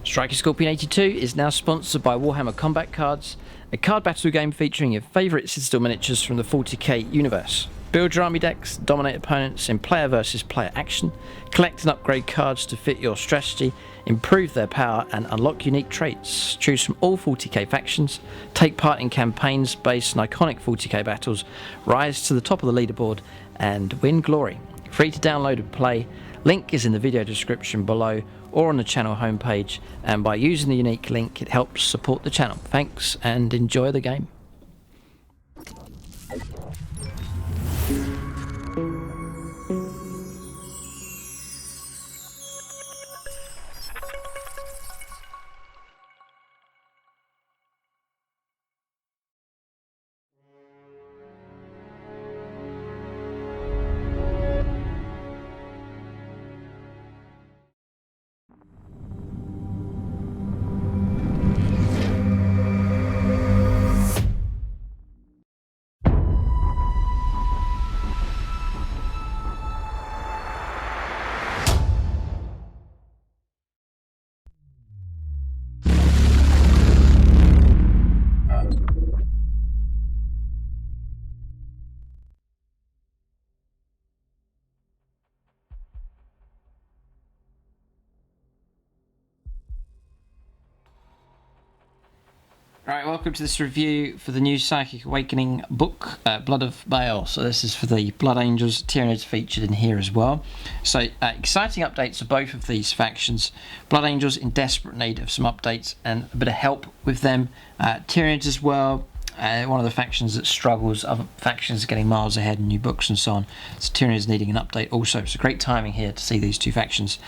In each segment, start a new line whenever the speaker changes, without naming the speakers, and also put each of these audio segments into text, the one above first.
Striker Scorpion 82 is now sponsored by Warhammer Combat Cards, a card battle game featuring your favourite Citadel miniatures from the 40k universe. Build your army decks, dominate opponents in player versus player action, collect and upgrade cards to fit your strategy, improve their power and unlock unique traits. Choose from all 40k factions, take part in campaigns based on iconic 40k battles, rise to the top of the leaderboard and win glory. Free to download and play. Link is in the video description below or on the channel homepage, and by using the unique link it helps support the channel. Thanks and enjoy the game. Alright, welcome to this review for the new Psychic Awakening book, Blood of BAAL. So this is for the Blood Angels. Tyranids featured in here as well. So exciting updates for both of these factions. Blood Angels in desperate need of some updates and a bit of help with them. Tyranids as well, one of the factions that struggles. Other factions are getting miles ahead in new books and so on. So Tyranids needing an update also. So great timing here to see these two factions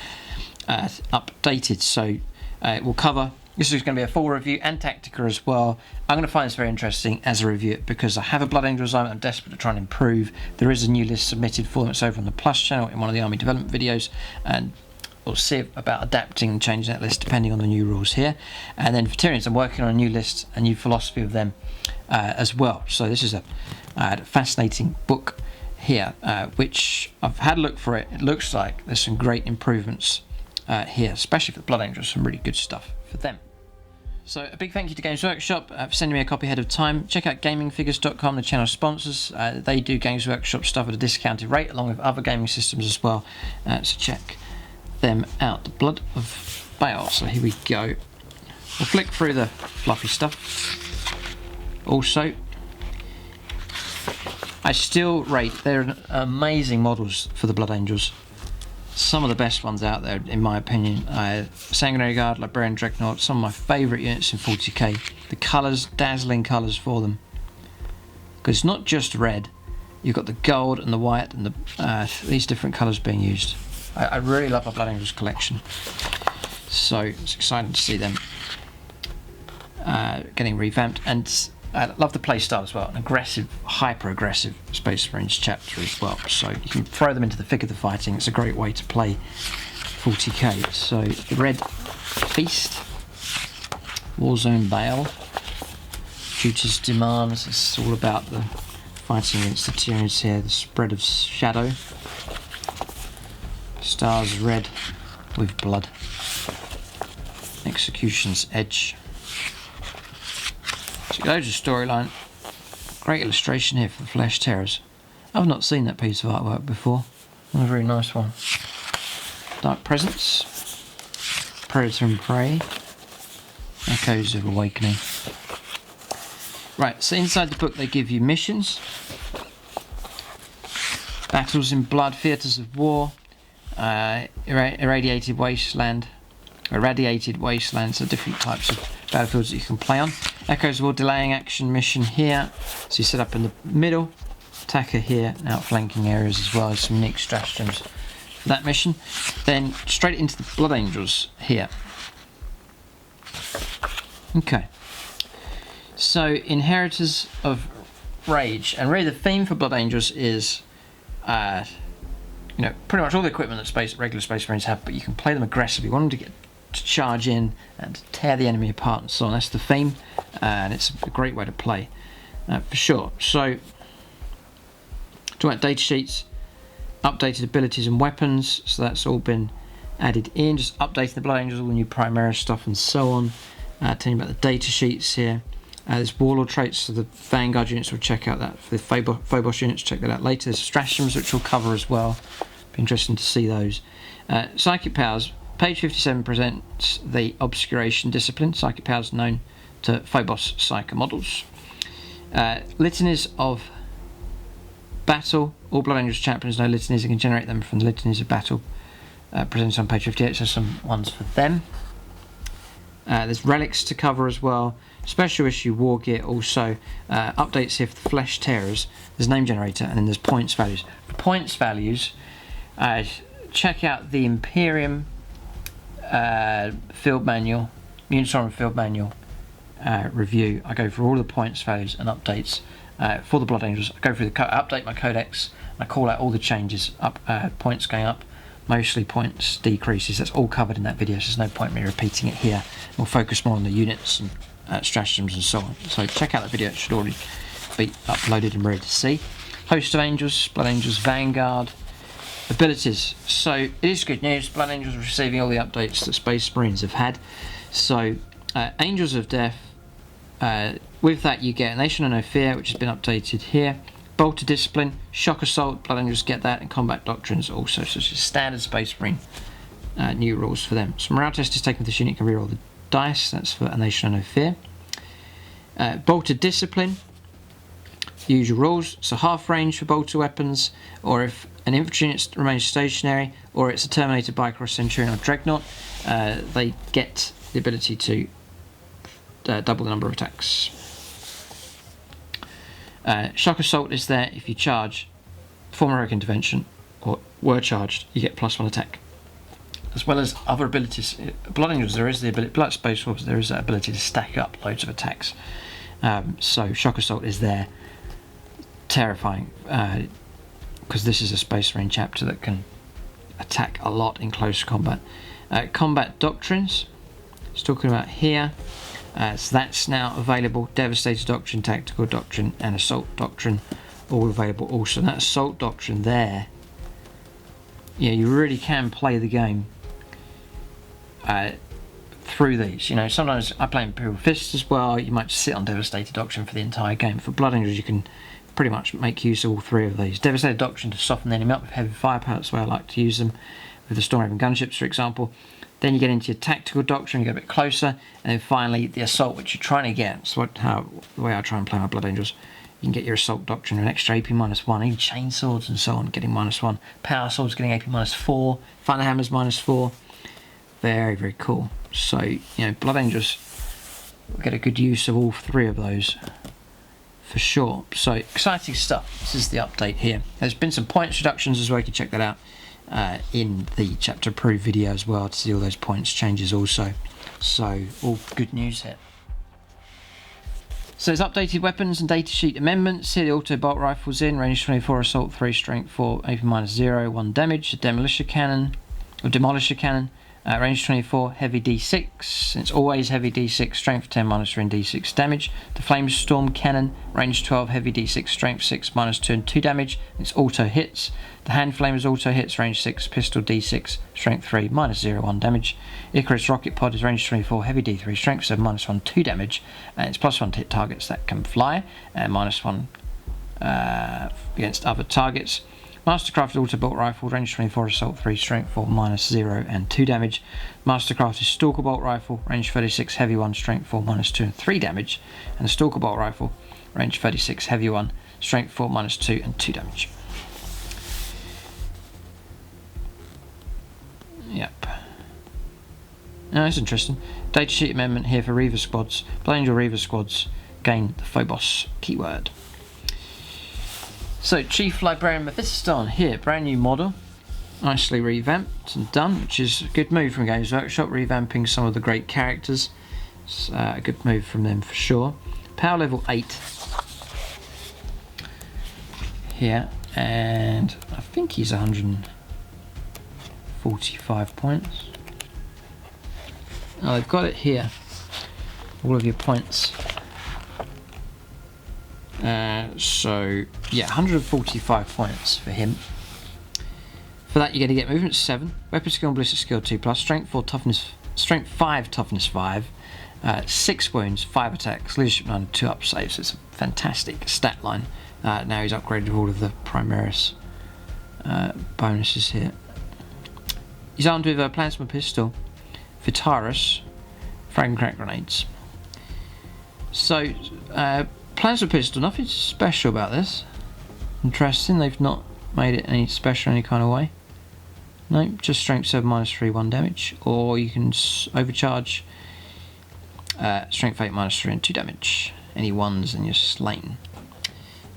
updated. So we'll cover. This is going to be a full review and Tactica as well. I'm going to find this very interesting as a review because I have a Blood Angel design I'm desperate to try and improve. There is a new list submitted for them. It's over on the Plus channel in one of the army development videos, and we'll see about adapting and changing that list depending on the new rules here. And then for Tyranids, I'm working on a new list, a new philosophy of them as well. So this is a fascinating book here, which I've had a look for it. It looks like there's some great improvements here, especially for the Blood Angels, some really good stuff for them. So a big thank you to Games Workshop for sending me a copy ahead of time. Check out gamingfigures.com, the channel sponsors. They do Games Workshop stuff at a discounted rate along with other gaming systems as well. So check them out. The Blood of BAAL. So here we go. We'll flick through the fluffy stuff. Also, I still rate they're amazing models for the Blood Angels. Some of the best ones out there, in my opinion. Sanguinary Guard, Librarian Dreadnought, some of my favourite units in 40k. The colours, dazzling colours for them. Because it's not just red. You've got the gold and the white and these different colours being used. I really love my Blood Angels collection. So it's exciting to see them getting revamped. And I love the playstyle as well, an aggressive, hyper-aggressive Space Marines chapter as well. So you can throw them into the thick of the fighting. It's a great way to play 40k. So the Red Feast, Warzone BAAL, Duty's Demands. It's all about the fighting against the Tyranids here. The Spread of Shadow, Stars Red with Blood, Execution's Edge. Loads of storyline. Great illustration here for the Flesh Terrors. I've not seen that piece of artwork before. A very nice one. Dark Presence, Predator and Prey, Echoes of Awakening. Right, so inside the book they give you missions, battles in blood, theatres of war, irradiated wasteland, so different types of battlefields that you can play on. Echoes of War delaying action mission here. So you set up in the middle, attacker here, outflanking areas as well as some unique stratagems for that mission. Then straight into the Blood Angels here. Okay. So Inheritors of Rage, and really the theme for Blood Angels is pretty much all the equipment that regular Space Marines have, but you can play them aggressively. You want them to charge in and tear the enemy apart and so on. That's the theme, and it's a great way to play for sure. So talking about data sheets, updated abilities and weapons, so that's all been added in, just updating the Blood Angels, all the new Primaris stuff and so on. Telling you about the data sheets here. There's warlord traits for the Vanguard units, we'll check out that. For the Phobos units, check that out later. There's stratagems which we'll cover as well. Be interesting to see those. Psychic powers. Page 57 presents the Obscuration discipline. Psychic powers known to Phobos Psyker models. Litanies of battle. All Blood Angels Chaplains know litanies and can generate them from the litanies of battle. Presented on page 58, so some ones for them. There's relics to cover as well. Special issue war gear also. Updates here for the flesh tearers. There's name generator, and then there's points values. For points values, check out the Imperium field manual, Militarum field manual review. I go through all the points values and updates for the Blood Angels. I go through update my codex. I call out all the changes. Points going up, mostly points decreases. That's all covered in that video, so there's no point me repeating it here. We'll focus more on the units and stratagems and so on. So check out that video, it should already be uploaded and ready to see. Host of Angels, Blood Angels Vanguard. Abilities. So it is good news, Blood Angels are receiving all the updates that Space Marines have had. So Angels of Death, with that you get Nation of No Fear, which has been updated here. Bolt of Discipline, Shock Assault, Blood Angels get that, and Combat Doctrines also, so it's just standard Space Marine new rules for them. So morale test is taken with this unit, you can reroll the dice, that's for A Nation of No Fear. Bolt of Discipline, usual rules, so half range for bolter weapons, or if an infantry unit remains stationary, or it's a Terminator, Bicross, Centurion or Dreadnought, they get the ability to double the number of attacks. Shock Assault is there if you charge, perform heroic intervention, or were charged, you get +1 attack. As well as other abilities. Blood Angels, there is the ability, Blood Space Wolves, there is that ability to stack up loads of attacks. So Shock Assault is there, terrifying, because this is a Space Marine chapter that can attack a lot in close combat. Combat Doctrines, it's talking about here. So that's now available. Devastator Doctrine, Tactical Doctrine and Assault Doctrine all available also. And that Assault Doctrine there, yeah, you really can play the game through these. You know, sometimes I play Imperial Fists as well. You might just sit on Devastator Doctrine for the entire game. For Blood Angels you can pretty much make use of all three of these. Devastator Doctrine to soften the enemy up with heavy firepower, that's where I like to use them, with the Stormraven gunships for example. Then you get into your Tactical Doctrine, you get a bit closer, and then finally the Assault, which you're trying to get. So the way I try and play my Blood Angels, you can get your Assault Doctrine, an extra AP -1, even Chainswords and so on, getting -1. Power Swords getting AP -4, Thunderhammers -4. Very, very cool. So, you know, Blood Angels will get a good use of all three of those for sure. So, exciting stuff. This is the update here. There's been some points reductions as well, you can check that out in the chapter approved video as well to see all those points changes also. So, all good news here. So there's updated weapons and datasheet amendments. Here the auto bolt rifles in, range 24, assault 3, strength 4, AP -0, 1 damage. The demolisher cannon, range 24, heavy D6. It's always heavy D6, strength 10, -3 and D6 damage. The flamestorm cannon, range 12, heavy D6, strength 6, -2 and 2 damage. It's auto hits. The hand flamers auto hits, range 6, pistol D6, strength 3, -0, 1 damage. Icarus rocket pod is range 24, heavy D3, strength 7, -1, 2 damage. And it's +1 to hit targets that can fly, and -1 against other targets. Mastercraft Autobolt Rifle, range 24, assault 3, strength 4, -0 and 2 damage. Mastercraft is Stalker Bolt Rifle, range 36, heavy 1, strength 4, -2 and 3 damage. And the Stalker Bolt Rifle, range 36, heavy 1, strength 4, -2 and 2 damage. Yep. Now that's interesting. Datasheet amendment here for Reaver squads. Blood Angel Reaver squads gain the Phobos keyword. So Chief Librarian Mephiston here, brand new model, nicely revamped and done, which is a good move from Games Workshop, revamping some of the great characters. It's a good move from them for sure. Power level 8 here, and I think he's 145 points. Oh, I've got it here, all of your points. So yeah, 145 points for him. For that, you're going to get movement 7, weapon skill and ballistic skill 2+, strength 4, toughness, strength 5, toughness 5, 6 wounds, 5 attacks, leadership 9, 2 up saves. It's a fantastic stat line. Now he's upgraded all of the Primaris bonuses here. He's armed with a plasma pistol, Vitaris, frag and crack grenades. So, plasma pistol, nothing special about this. Interesting, they've not made it any special in any kind of way. No, just strength 7 -3, 1 damage. Or you can overcharge strength 8 -3 and 2 damage. Any ones and you're slain.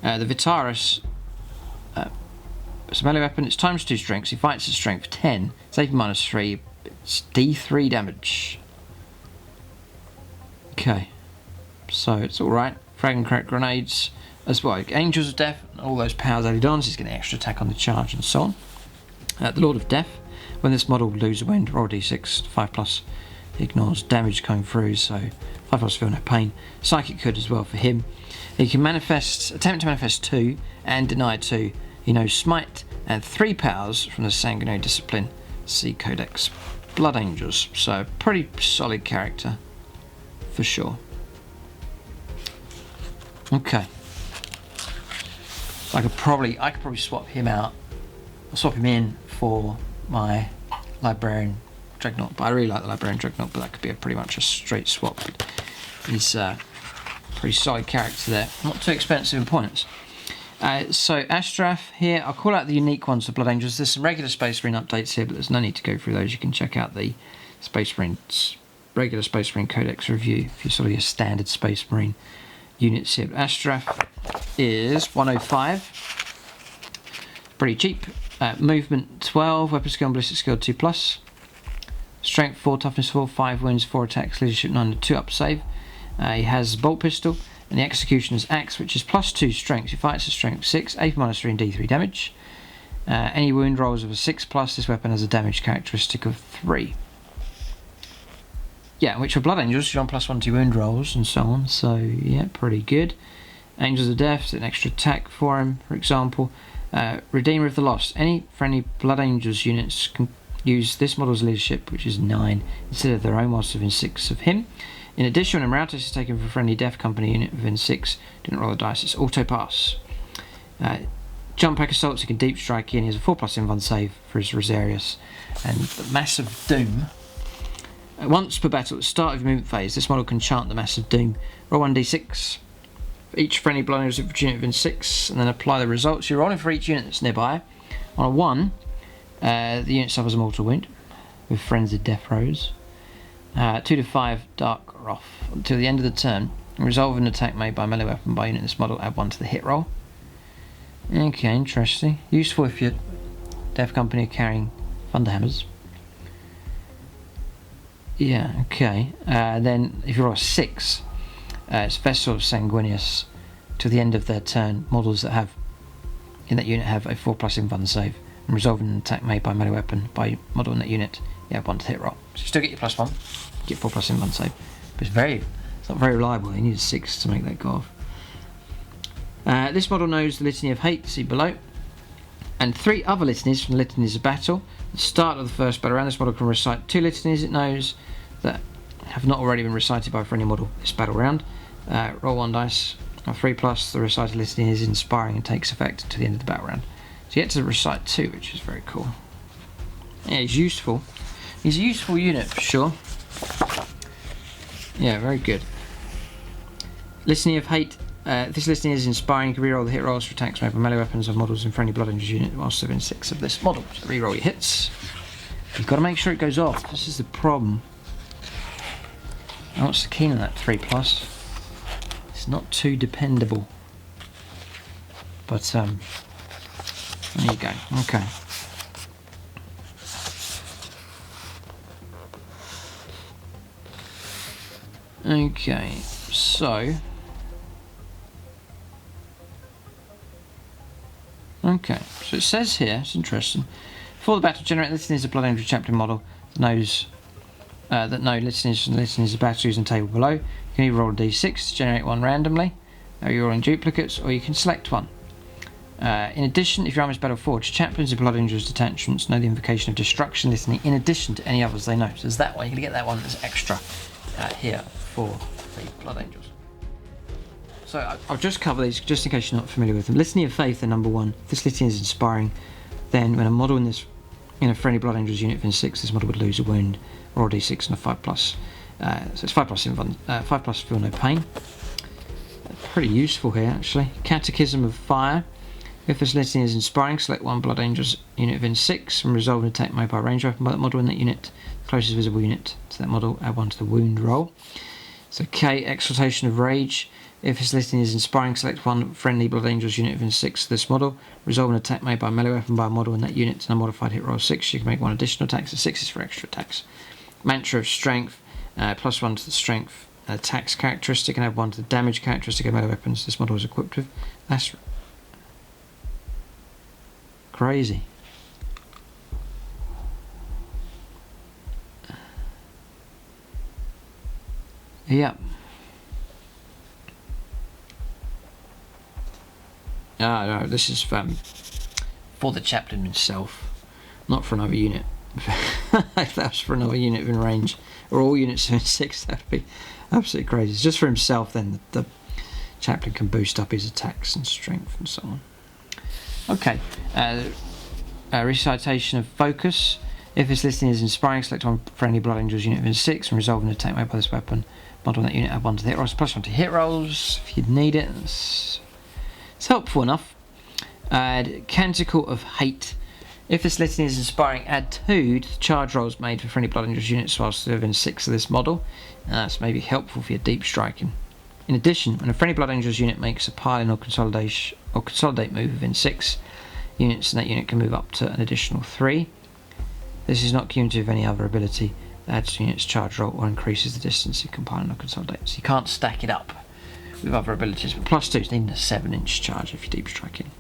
The Vitaris, it's a melee weapon, it's times 2 strengths, he fights at strength 10, it's 8 -3, it's D3 damage. Okay, so it's alright. Frag and crack grenades as well. Angels of Death, all those powers added on, so he's getting extra attack on the charge and so on. The Lord of Death, when this model loses a wound, roll d6, 5+, ignores damage coming through, so 5+, feel no pain. Psychic could as well for him. He can attempt to manifest 2 and deny 2. He knows Smite and 3 powers from the Sanguinary Discipline, C Codex. Blood Angels, so pretty solid character for sure. Okay. I could probably swap him out. I'll swap him in for my Librarian Dreadnought, but I really like the Librarian Dreadnought, but that could be pretty much a straight swap. He's a pretty solid character there, not too expensive in points. So Astra here, I'll call out the unique ones for Blood Angels. There's some regular Space Marine updates here, but there's no need to go through those. You can check out the regular Space Marine Codex review if you're sort of your standard Space Marine units here. Astra is 105, pretty cheap. Movement 12, weapon skill and ballistic skill 2+, strength 4, toughness 4, 5 wounds, 4 attacks, leadership 9, 2 up save. He has bolt pistol and the executioner's axe, which is +2 strength. He fights at strength 6, 8 -3 and D3 damage. Any wound rolls of a 6+, this weapon has a damage characteristic of 3. Yeah, which for Blood Angels, you're on +1 to wound rolls and so on, so yeah, pretty good. Angels of Death, an extra attack for him, for example. Redeemer of the Lost. Any friendly Blood Angels units can use this model's leadership, which is 9, instead of their own whilst within 6 of him. In addition, when Lemartes is taken for a friendly Death Company unit within 6, didn't roll the dice, it's auto pass. Jump pack assaults, he can deep strike in, he has a 4+ invuln save for his Rosarius. And the Massive Doom. Once per battle, at the start of your movement phase, this model can chant the Massive Doom. Roll 1d6 for each friendly Blood Angels unit within 6, and then apply the results. You're rolling for each unit that's nearby. On a 1, the unit suffers a mortal wound with Frenzied Death Rose. 2 to 5 Dark Wrath until the end of the turn. Resolve an attack made by a melee weapon by unit in this model, add 1 to the hit roll. Okay, interesting. Useful if your Death Company are carrying Thunderhammers. Yeah, okay. Then if you roll a 6, it's Vessel of Sanguinius. Till the end of their turn, models that have in that unit have a 4+ invuln save, and resolving an attack made by a melee weapon by model in that unit, you have 1 to hit roll. So you still get your +1, get 4+ invuln save, but it's not very reliable. You need a 6 to make that go off. This model knows the Litany of Hate, see below, and 3 other litanies from the Litanies of Battle. At the start of the first battle round, this model can recite 2 litanies it knows that have not already been recited by a friendly model this battle round. Roll 1 dice, 3+, the recited litany is inspiring and takes effect to the end of the battle round. So you get to recite 2, which is very cool. Yeah, he's useful. He's a useful unit for sure. Yeah, very good. Litany of Hate. This litany is inspiring. You can reroll the hit rolls for attacks made by melee weapons of models in friendly Blood Angels unit whilst within 6 of this model. So reroll your hits. You've got to make sure it goes off. This is the problem. I'm not so keen on that 3+. It's not too dependable. But there you go. Okay. Okay, so it says here, it's interesting. Before the battle, generate litanies of Blood Angel Chaplain model that knows that no litanies from the litanies of battle using the table below. You can either roll a d6 to generate one randomly, or you're rolling duplicates, or you can select one. In addition, if your army is battle forged, chaplains and blood angels detachments know the invocation of destruction litany in addition to any others they know. So there's that one. You're going to get that one that's extra here for the blood angels. So I'll just cover these just in case you're not familiar with them. Litany of Faith, number 1. If this litany is inspiring, then when a model in a friendly blood angels unit within 6, this model would lose a wound or a d6 and a 5+. So it's 5+ feel no pain. Pretty useful here actually. Catechism of Fire. If this litany is inspiring, select one blood angels unit within 6 and resolve an attack made by a range weapon by that model in that unit. The closest visible unit to that model, add 1 to the wound roll. So K, Exaltation of Rage. If this litany is inspiring, select one friendly blood angels unit within 6 of this model. Resolve an attack made by a melee weapon by a model in that unit and a modified hit roll of 6. You can make 1 additional attack, so 6 is for extra attacks. Mantra of Strength, +1 to the strength attacks characteristic and add 1 to the damage characteristic of melee weapons this model is equipped with. That's crazy. Yeah. No, this is for the chaplain himself, not for another unit. If that was for another unit in range, or all units in 6, that would be absolutely crazy. It's just for himself, then the chaplain can boost up his attacks and strength and so on. Okay, recitation of Focus. If this listing is inspiring, select one friendly blood angels unit within 6 and resolve an attack made by this weapon. Model in that unit, add 1 to the hit rolls, +1 to hit rolls if you need it. It's helpful enough. Canticle of Hate. If this litany is inspiring, add 2 to the charge rolls made for friendly blood angels units whilst within 6 of this model. That's maybe helpful for your deep striking. In addition, when a friendly blood angels unit makes a pile-in or consolidate move within 6 units, and that unit can move up to an additional 3. This is not cumulative of any other ability that adds to unit's charge roll or increases the distance you can pile-in or consolidate. So you can't stack it up with other abilities, but +2 is needing a 7-inch charge if you're deep striking.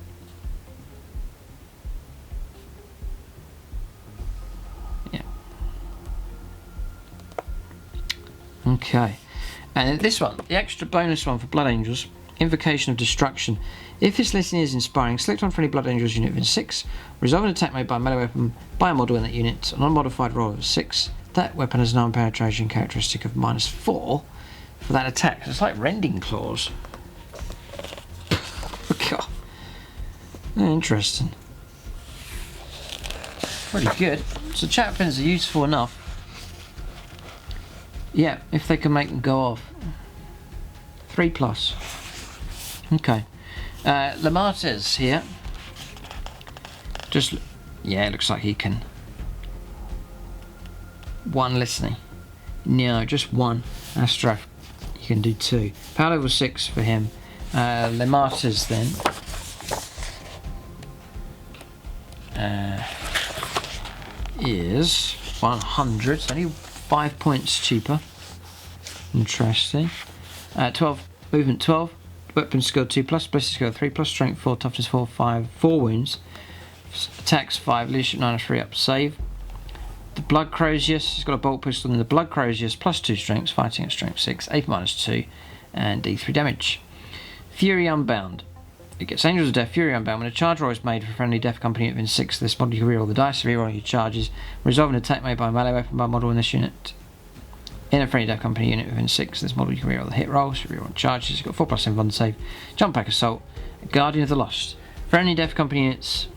Yeah. Okay. And this one, the extra bonus one for Blood Angels, Invocation of Destruction. If this listing is inspiring, select one friendly Blood Angels unit within 6, resolve an attack made by a melee weapon by a model in that unit, an unmodified roll of 6. That weapon has an arm penetration characteristic of -4 for that attack. So it's like rending claws. God. Interesting. Pretty good. So chaplains are useful enough. Yeah, if they can make them go off. 3+. Okay. Lemartes here. Just, yeah, it looks like he can. 1 listening. No, just 1. Astra, you can do 2. Power level 6 for him. Lemartes then. Is 100, so only 5 points cheaper. Interesting. 12, movement 12, weapon skill 2+, ballistic skill 3+, strength 4, toughness 4, 5, 4 wounds, attacks 5, leadership 9, 3 up, save. The Blood Crozius, he's got a bolt pistol in the Blood Crozius, +2 strength, fighting at strength 6, AP -2, and D3 damage. Fury Unbound. It gets Angels of Death, Fury Unbound. When a charge roll is made for a friendly death company within 6 of this model, you can reroll the dice, reroll your charges, resolve an attack made by a melee weapon by a model in this unit. In a friendly death company unit within 6 of this model, you can reroll the hit rolls, reroll charges. You've got 4+ in save, jump back assault, Guardian of the Lost. Friendly death company units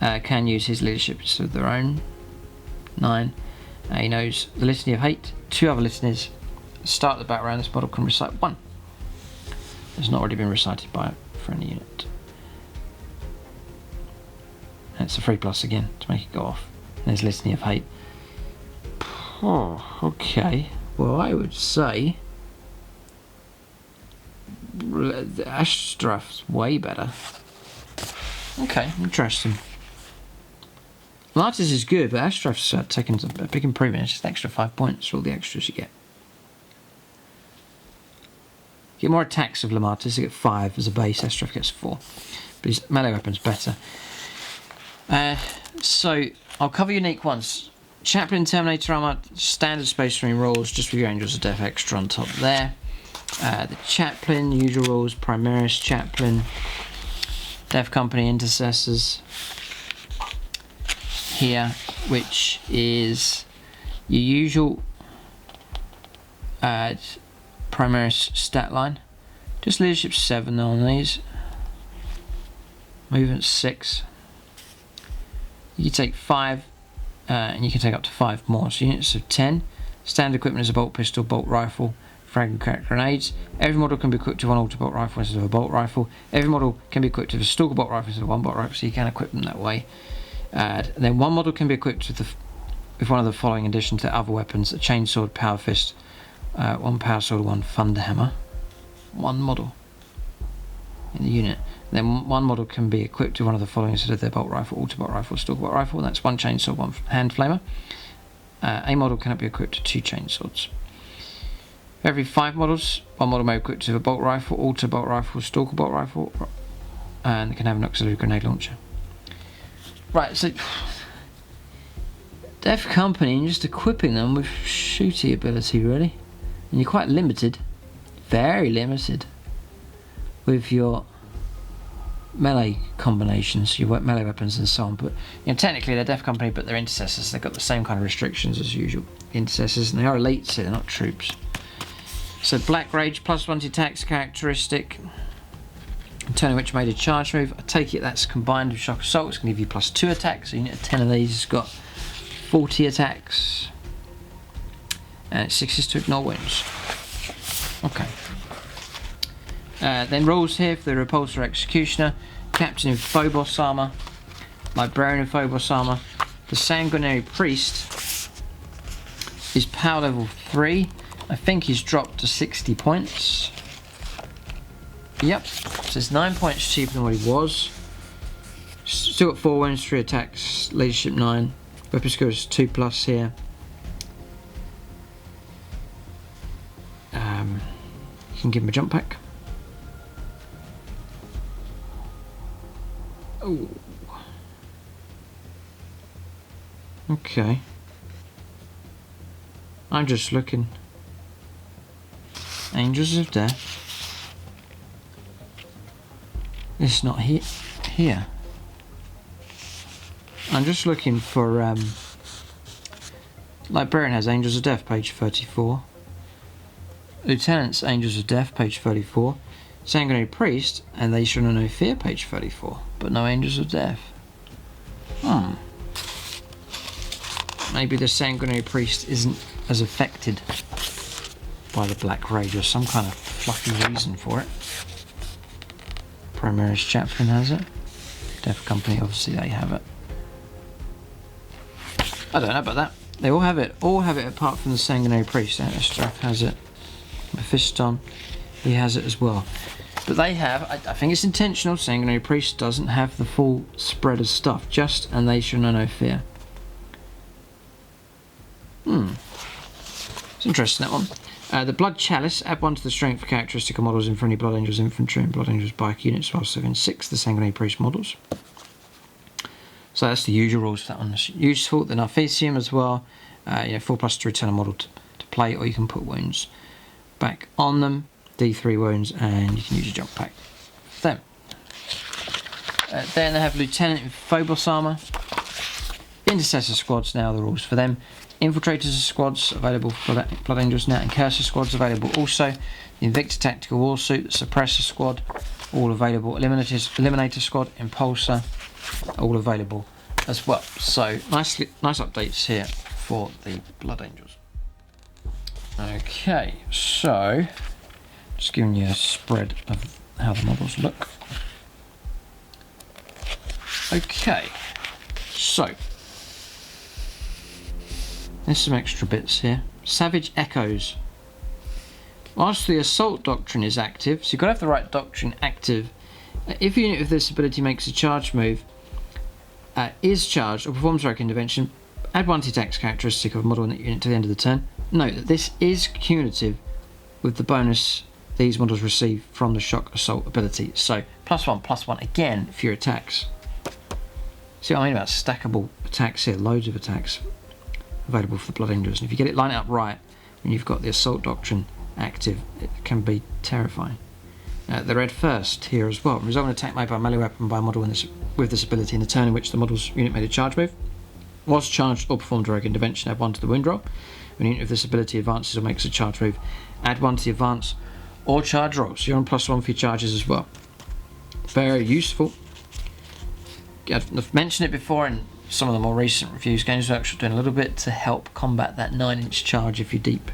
can use his leadership of their own. 9. He knows the Litany of Hate, 2 other litanies. Start the battle round, this model can recite 1. It's not already been recited by a friendly unit. And it's a 3+ again to make it go off. And there's Litany of Hate. Oh, okay. Well, I would say the Astra's way better. Okay, interesting. Lemartes is good, but Astra's taken a big improvement. It's just an extra 5 points for all the extras you get. You get more attacks of Lemartes, you get 5 as a base, Astra gets 4. But his melee weapon's better. So, I'll cover unique ones. Chaplain, Terminator armor, standard Space Marine rules, just with your Angels of Death extra on top there. The Chaplain, usual rules, Primaris, Chaplain. Death Company Intercessors here, which is your usual Primaris stat line. Just leadership 7 on these. Movement 6. You can take 5 and you can take up to 5 more. So units of 10. Standard equipment is a bolt pistol, bolt rifle, frag and crack grenades. Every model can be equipped with one auto bolt rifle instead of a bolt rifle. Every model can be equipped with a stalker bolt rifle instead of one bolt rifle, so you can equip them that way. And then one model can be equipped with one of the following additions to other weapons: a chainsword, power fist, one power sword, one thunder hammer. One model in the unit. Then one model can be equipped with one of the following instead of their bolt rifle, auto bolt rifle, stalker bolt rifle. That's one chainsword, one hand flamer. A model cannot be equipped with 2 chainswords. For every 5 models, one model may be equipped with a bolt rifle, auto bolt rifle, stalker bolt rifle, and they can have an auxiliary grenade launcher. Right, so Death Company, and just equipping them with shooty ability, really. And you're quite limited, very limited, with your melee combinations, your melee weapons and so on. But technically they're Death Company, but they're intercessors. They've got the same kind of restrictions as usual intercessors, and they are elites here, they're not troops. So Black Rage, +1 to attacks characteristic, turning which made a charge move. I take it that's combined with Shock Assault. It's going to give you +2 attacks, so you need 10 of these. It's got 40 attacks, and it's 6 to ignore wounds. Okay. Then rules here for the Repulsor Executioner: Captain in Phobos armor, Librarian in Phobos armor. The Sanguinary Priest is power level 3. I think he's dropped to 60 points. Yep, so it's 9 points cheaper than what he was. Still got 4 wounds, 3 attacks, leadership 9. Weapon skill is 2+ here. You can give him a jump pack. Oh. Okay. I'm just looking. Angels of Death. It's not here. I'm just looking for Librarian has Angels of Death, page 34. Lieutenant's Angels of Death, page 34. Sanguinary Priest, and They Shall Know No Fear, page 34. But no Angels of Death. Maybe the Sanguinary Priest isn't as affected by the Black Rage, or some kind of fluffy reason for it. Primaris Chaplain has it. Death Company, obviously they have it. I don't know about that. They all have it apart from the Sanguinary Priest. Astra has it. Mephiston, he has it as well. But they have, I think it's intentional, Sanguinary Priest doesn't have the full spread of stuff, just And They Shall Know No Fear. It's interesting, that one. The Blood Chalice, add 1 to the strength characteristic of models in friendly Blood Angels infantry and Blood Angels bike units, while serving 6 the Sanguinary Priest models. So that's the usual rules for that one. It's useful. The Narthecium as well, 4+ to return a model to play, or you can put wounds back on them, D3 wounds, and you can use your jump pack for them. Then they have Lieutenant in Phobos armor. Intercessor squads now, the rules for them. Infiltrators squads available for Blood Angels now, and Cursor squads available also. The Invicta Tactical Warsuit, the Suppressor squad, all available. Eliminator squad, Impulsor, all available as well. So nice updates here for the Blood Angels. Okay, so just giving you a spread of how the models look. Okay, so there's some extra bits here. Savage Echoes. Whilst the Assault Doctrine is active, so you've got to have the right doctrine active. If a unit with this ability makes a charge move, is charged or performs heroic intervention, add 1 to attacks characteristic of a model in that unit to the end of the turn. Note that this is cumulative with the bonus these models receive from the Shock Assault ability. So +1/+1 again for your attacks. See what I mean about stackable attacks here? Loads of attacks available for the Blood Angels. And if you get it lined up right, when you've got the Assault Doctrine active, it can be terrifying. The red first here as well. Resolve an attack made by a melee weapon by a model with this ability in the turn in which the model's unit made a charge move, was charged or performed a rogue intervention, add 1 to the wound roll. When a unit with this ability advances or makes a charge move, add 1 to the advance or charge roll. So you're on +1 for your charges as well. Very useful. I've mentioned it before in some of the more recent reviews. Games Workshop doing a little bit to help combat that 9-inch charge if you deep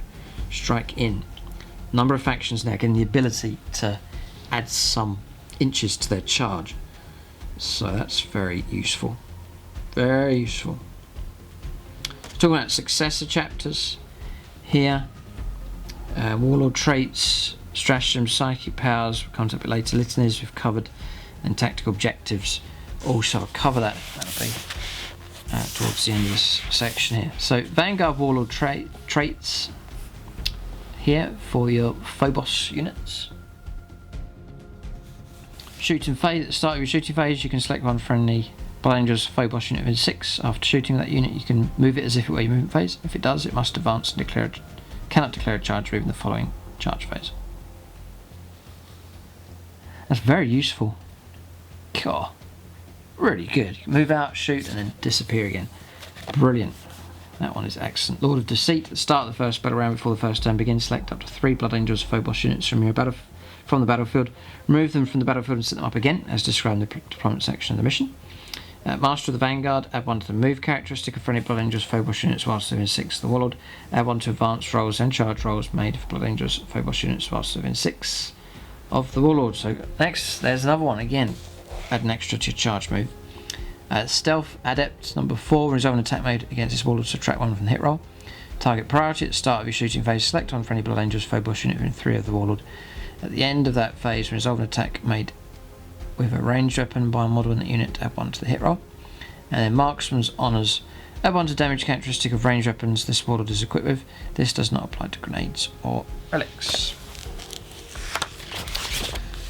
strike in. Number of factions now getting the ability to add some inches to their charge, so that's very useful. Very useful. Talking about successor chapters here, warlord traits, stratagems, psychic powers. We'll come to a bit later. Litanies we've covered, and tactical objectives. Also, I'll cover that. That'll be towards the end of this section here. So, Vanguard warlord traits here for your Phobos units. Shooting phase. At the start of your shooting phase, you can select one friendly Blood Angels Phobos unit within 6. After shooting that unit, you can move it as if it were your movement phase. If it does, it must advance and cannot declare a charge move in the following charge phase. That's very useful. God, really good. You can move out, shoot, and then disappear again. Brilliant. That one is excellent. Lord of Deceit. At the start of the first battle round before the first turn begins, select up to 3 Blood Angels Phobos units from the battlefield. Remove them from the battlefield and set them up again, as described in the deployment section of the mission. Master of the Vanguard. Add 1 to the move characteristic of friendly Blood Angels Phobos units whilst they're in 6 of the Warlord. Add 1 to advanced rolls and charge rolls made for Blood Angels Phobos units whilst they're in 6 of the Warlord. So next, there's another one again. Add an extra to your charge move. Stealth Adept number 4. Resolve an attack made against this Warlord, subtract 1 from the hit roll. Target priority. At the start of your shooting phase, select on friendly Blood Angels Phobos unit within 3 of the Warlord. At the end of that phase, resolve an attack made with a ranged weapon by a model in the unit, add 1 to the hit roll. And then Marksman's Honours. Add 1 to damage characteristic of ranged weapons this Warlord is equipped with. This does not apply to grenades or relics.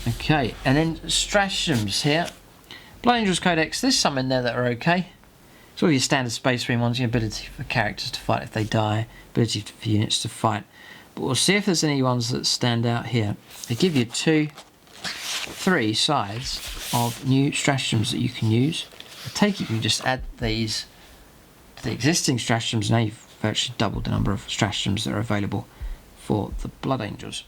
Okay, and then stratagems here. Blood Angels Codex. There's some in there that are okay. It's all your standard Space Marine ones, your ability for characters to fight if they die, ability for units to fight. But we'll see if there's any ones that stand out here. They give you 3 sides of new stratagems that you can use. I take it you can just add these to the existing stratagems. Now you've virtually doubled the number of stratagems that are available for the Blood Angels.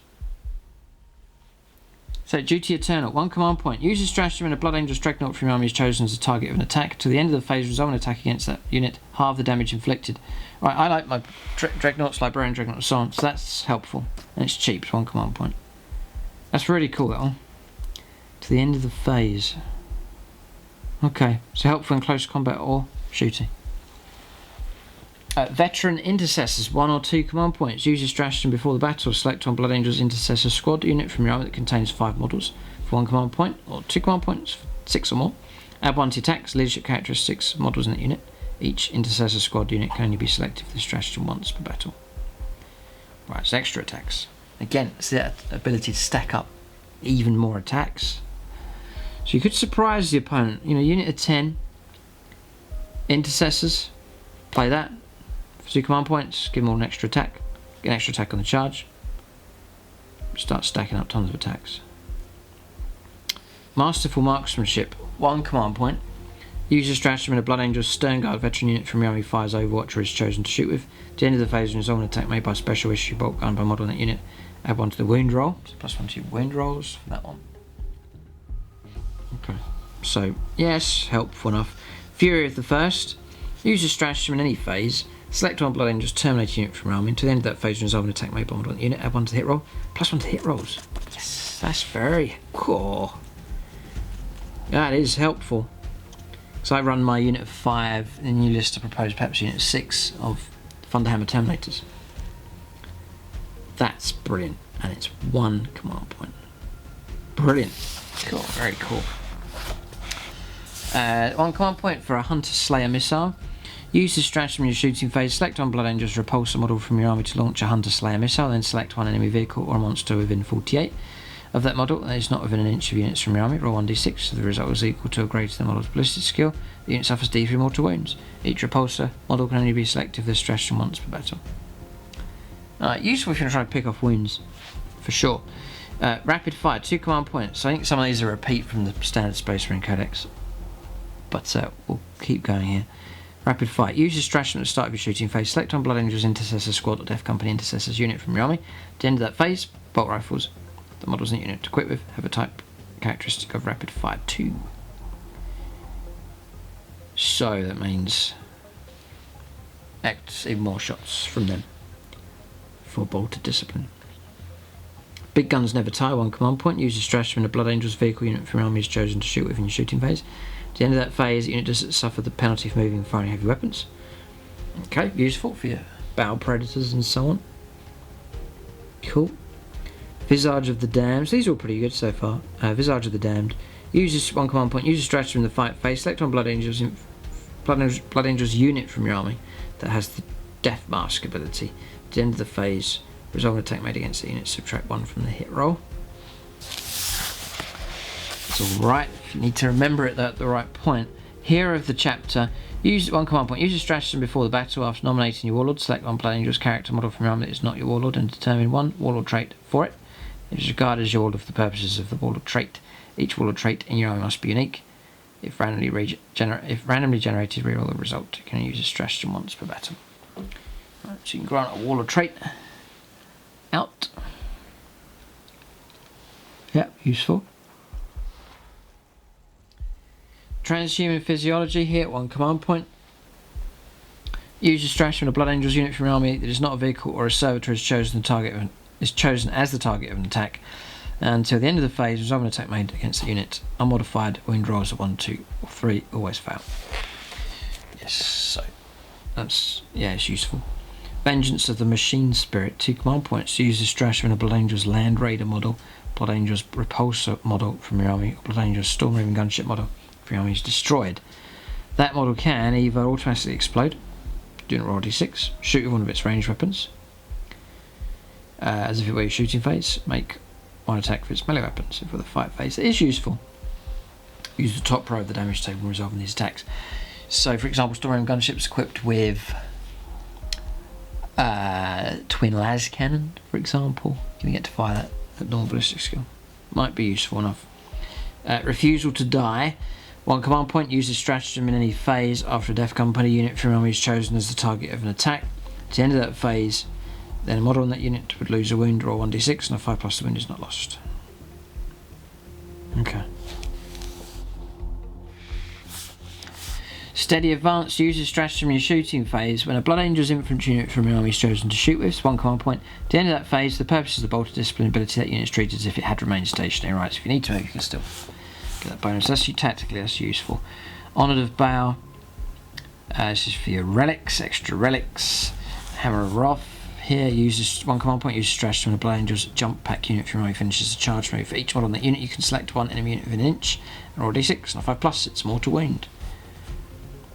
So, Duty Eternal, 1 command point. Use a stratagem when a Blood Angel Dreadnought from your army is chosen as the target of an attack. To the end of the phase, resolve an attack against that unit, halve the damage inflicted. Right, I like my Dreadnoughts, Librarian Dreadnought, and so on, so that's helpful. And it's cheap, it's 1 command point. That's really cool, that one. To the end of the phase. Okay, so helpful in close combat or shooting. Veteran Intercessors, 1 or 2 command points. Use your stratagem before the battle. Select on Blood Angels Intercessor Squad unit from your army that contains 5 models for 1 command point, or 2 command points for 6 or more. Add 1 to attacks, leadership characteristics, models in that unit. Each Intercessor Squad unit can only be selected for the stratagem once per battle. Right, so extra attacks. Again, it's the ability to stack up even more attacks. So you could surprise the opponent. You know, unit of 10 Intercessors, play that. 2 command points, give them all an extra attack. Get an extra attack on the charge. Start stacking up tons of attacks. Masterful Marksmanship, 1 command point. Use a stratagem when a Blood Angel Stern Guard veteran unit from your army fires Overwatch or is chosen to shoot with. At the end of the phase, resolve an attack made by a special issue bolt gun by model in that unit. Add 1 to the wound roll. So +1 to your wound rolls for that one. Okay, so yes, helpful enough. Fury of the First. Use a stratagem in any phase. Select one Blood Angels terminate unit from your army. To the end of that phase, resolve an attack made by model in the unit. Add 1 to the hit roll. +1 to hit rolls. Yes, that's very cool. That is helpful. So I run my unit of 5 in the new list of proposed perhaps unit 6 of Thunderhammer Terminators. That's brilliant, and it's 1 command point. Brilliant. Cool, very cool. 1 command point for a Hunter Slayer missile. Use the stratagem in your shooting phase. Select one Blood Angels repulsor model from your army to launch a Hunter Slayer missile. Then select one enemy vehicle or a monster within 48 of that model that is not within an inch of units from your army. Roll 1d6, so the result is equal to or greater than the model's ballistic skill. The unit suffers D3 mortal wounds. Each repulsor model can only be selected for this stratagem once per battle. Useful if you're trying to pick off wounds, for sure. Rapid fire, 2 command points. So I think some of these are a repeat from the standard Space Marine Codex, but we'll keep going here. Rapid fire. Use your stratagem at the start of your shooting phase. Select on Blood Angels Intercessor Squad or Death Company Intercessors unit from your army. At the end of that phase, bolt rifles, the models in the unit to equip with, have a type characteristic of rapid fire 2. So that means even more shots from them for bolted discipline. Big guns never tire, 1 command point. Use your stratagem when a Blood Angels vehicle unit from your army is chosen to shoot with in your shooting phase. At the end of that phase, the unit doesn't suffer the penalty for moving and firing heavy weapons. Okay, useful for your BAAL predators and so on. Cool. Visage of the Damned. These are all pretty good so far. Visage of the Damned. Use this 1 command point. Use a stratagem in the fight phase. Select on Blood Angels unit from your army that has the Death Mask ability. At the end of the phase, resolve an attack made against the unit. Subtract 1 from the hit roll. It's alright if you need to remember it at the right point. Hero of the chapter. Use 1 command point. Use a stratagem before the battle after nominating your warlord. Select one Blood Angel's character model from your army that is not your warlord and determine 1 warlord trait for it. It is regarded as your warlord for the purposes of the warlord trait. Each warlord trait in your army must be unique. If randomly generated, reroll the result. You can use a stratagem once per battle. Right, so you can grant a warlord trait. Out. Yep, useful. Transhuman physiology here at 1 command point. Use your stratagem when a Blood Angels unit from your army that is not a vehicle or a servitor is chosen as the target of an attack. Until the end of the phase, resolve an attack made against the unit. Unmodified wound rolls of 1, 2, or 3 always fail. Yes, so that's it's useful. Vengeance of the Machine Spirit, 2 command points. Use the stratagem when a Blood Angels Land Raider model, Blood Angels Repulsor model from your army, or Blood Angels Storm Raven Gunship model from your army is destroyed. That model can either automatically explode, do not roll d6, shoot with one of its ranged weapons, as if it were your shooting phase, make 1 attack for its melee weapons. For the fight phase, it is useful. Use the top row of the damage table when resolving these attacks. So, for example, Storm Raven Gunships equipped with Twin Las Cannon, for example. You can get to fire that at normal ballistic skill. Might be useful enough. Refusal to die. 1 command point. Use a stratagem in any phase after a Death Company unit from your army is chosen as the target of an attack. At the end of that phase, then a model on that unit would lose a wound, roll 1d6, and a 5+ the wound is not lost. Okay. Steady advance. Use a stratagem in your shooting phase. When a Blood Angels infantry unit from your army is chosen to shoot with, it's 1 command point. At the end of that phase, the purpose of the bolted discipline ability, that unit is treated as if it had remained stationary. Right, so if you need to move, you can still get that bonus. That's tactically, that's useful. Honoured of BAAL. This is for your relics, extra relics. Hammer of Wrath. Here, use 1 command point. Use a stratagem when a Blood Angels jump pack unit from your army finishes a charge move. For each model on that unit, you can select 1 enemy unit within an inch and roll d6, and a 5+. It's mortal wound.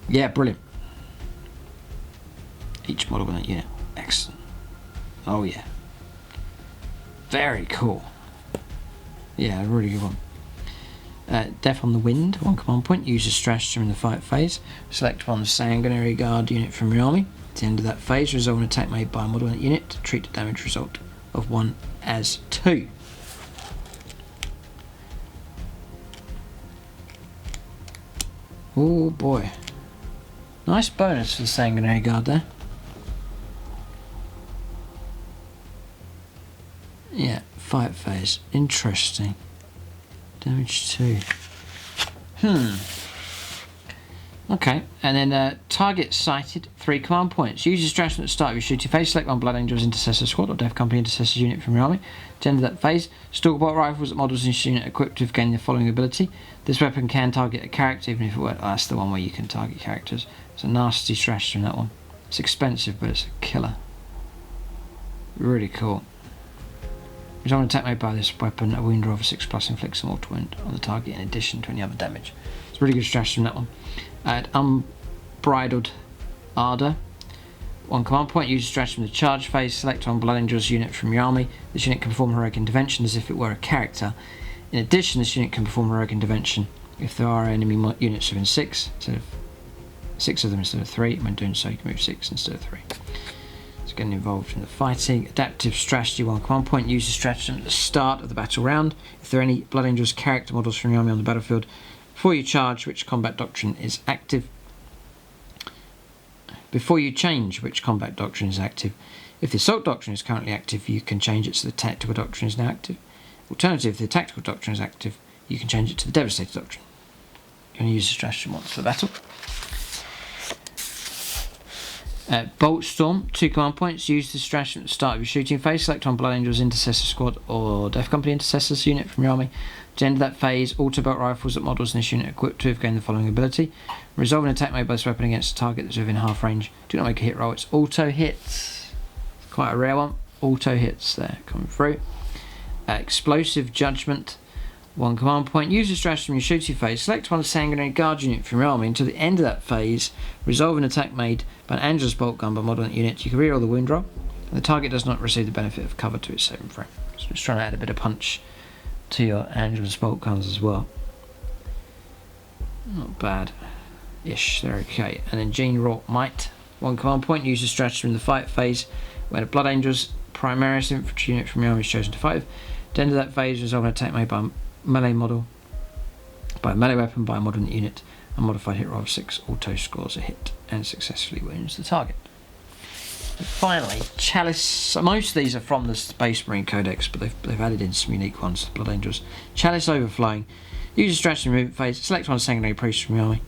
Yeah, brilliant. Each model with that unit. Excellent. Oh yeah. Very cool. Yeah, a really good one. Death on the Wind, 1 command point. Use a stratagem in the fight phase. Select 1 Sanguinary Guard unit from your army. At the end of that phase, resolve an attack made by a model in that unit. Treat the damage result of 1 as 2. Oh boy. Nice bonus for the Sanguinary Guard there. Yeah, fight phase. Interesting. Damage 2. Okay, and then target sighted, 3 command points. Use your stratagem at the start of your shooting phase. Select 1 Blood Angels Intercessor Squad or Death Company Intercessor unit from your army. At the end of that phase, Stalkbolt rifles that models in this unit equipped with gain the following ability. This weapon can target a character, even if it were. Oh, that's the one where you can target characters. It's a nasty stratagem, that one. It's expensive, but it's a killer. Really cool. Resolve an attack made by this weapon, a wound roll of 6+ inflicts a mortal wound on the target in addition to any other damage. It's a really good stratagem, that one. Unbridled Ardour. 1 command point. Use a stratagem in the charge phase. Select 1 Blood Angels unit from your army. This unit can perform heroic intervention as if it were a character. In addition, this unit can perform heroic intervention if there are enemy units within 6 instead of 6 of them instead of 3. When doing so, you can move 6 instead of 3. It's getting involved in the fighting. Adaptive strategy, 1 command point. Use the stratagem at the start of the battle round. If there are any Blood Angels character models from your army on the battlefield, before you charge, which combat doctrine is active? Before you change, which combat doctrine is active? If the assault doctrine is currently active, you can change it to the tactical doctrine is now active. Alternatively, if the tactical doctrine is active, you can change it to the devastator doctrine. You're going to use the stratagem once for battle. Bolt Storm, 2 command points. Use the stratagem at the start of your shooting phase. Select one Blood Angels Intercessor Squad or Death Company Intercessors unit from your army. At the end of that phase, auto belt rifles that models in this unit equipped to have gained the following ability. Resolve an attack made by this weapon against a target that's within half range. Do not make a hit roll. It's auto hits. Quite a rare one. Auto hits there coming through. Explosive Judgment, 1 command point. Use the stratagem in your shooting phase. Select one Sanguinary Guard unit from your army. Until the end of that phase, resolve an attack made by an Angelus bolt gun by model unit. You can reroll the wound roll, and the target does not receive the benefit of cover to its saving throw. So just trying to add a bit of punch to your Angelus bolt guns as well. Not bad. Ish, they're okay. And then Gene Wrought Might, 1 command point. Use the stratagem in the fight phase. When a Blood Angels Primaris infantry unit from your army is chosen to fight. At the end of that phase, resolve an attack made by a melee model, by a melee weapon, by a modern unit. A modified hit roll of 6 auto scores a hit and successfully wounds the target. And finally, Chalice. Most of these are from the Space Marine Codex, but they've added in some unique ones. Blood Angels. Chalice Overflowing. Use the stratagem movement phase. Select one Sanguinary Priest from your army.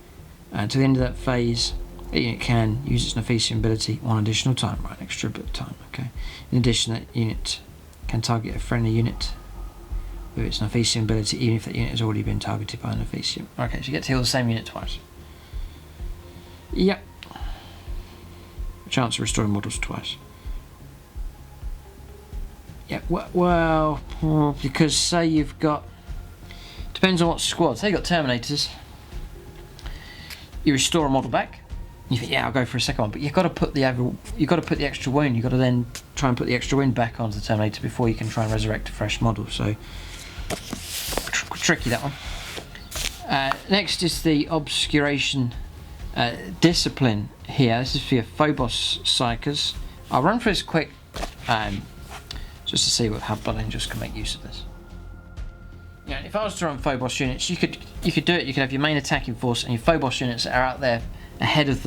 To the end of that phase, a unit can use its Nephesium ability 1 additional time. Right, extra bit of time. Okay. In addition, that unit can target a friendly unit with its Nephesium ability, even if that unit has already been targeted by a Nephesium. Okay, so you get to heal the same unit twice. Yep. A chance of restoring models twice. Yeah, well, because say you've got, depends on what squad. Say you've got Terminators, you restore a model back. You think, yeah, I'll go for a second one, but you've got to put the extra wound. You've got to then try and put the extra wound back onto the Terminator before you can try and resurrect a fresh model. So tricky that one. Next is the Obscuration Discipline here. This is for your Phobos Psychers. I'll run through this quick, just to see how Blood Angels can make use of this. Yeah, if I was to run Phobos units, you could do it. You could have your main attacking force and your Phobos units that are out there ahead of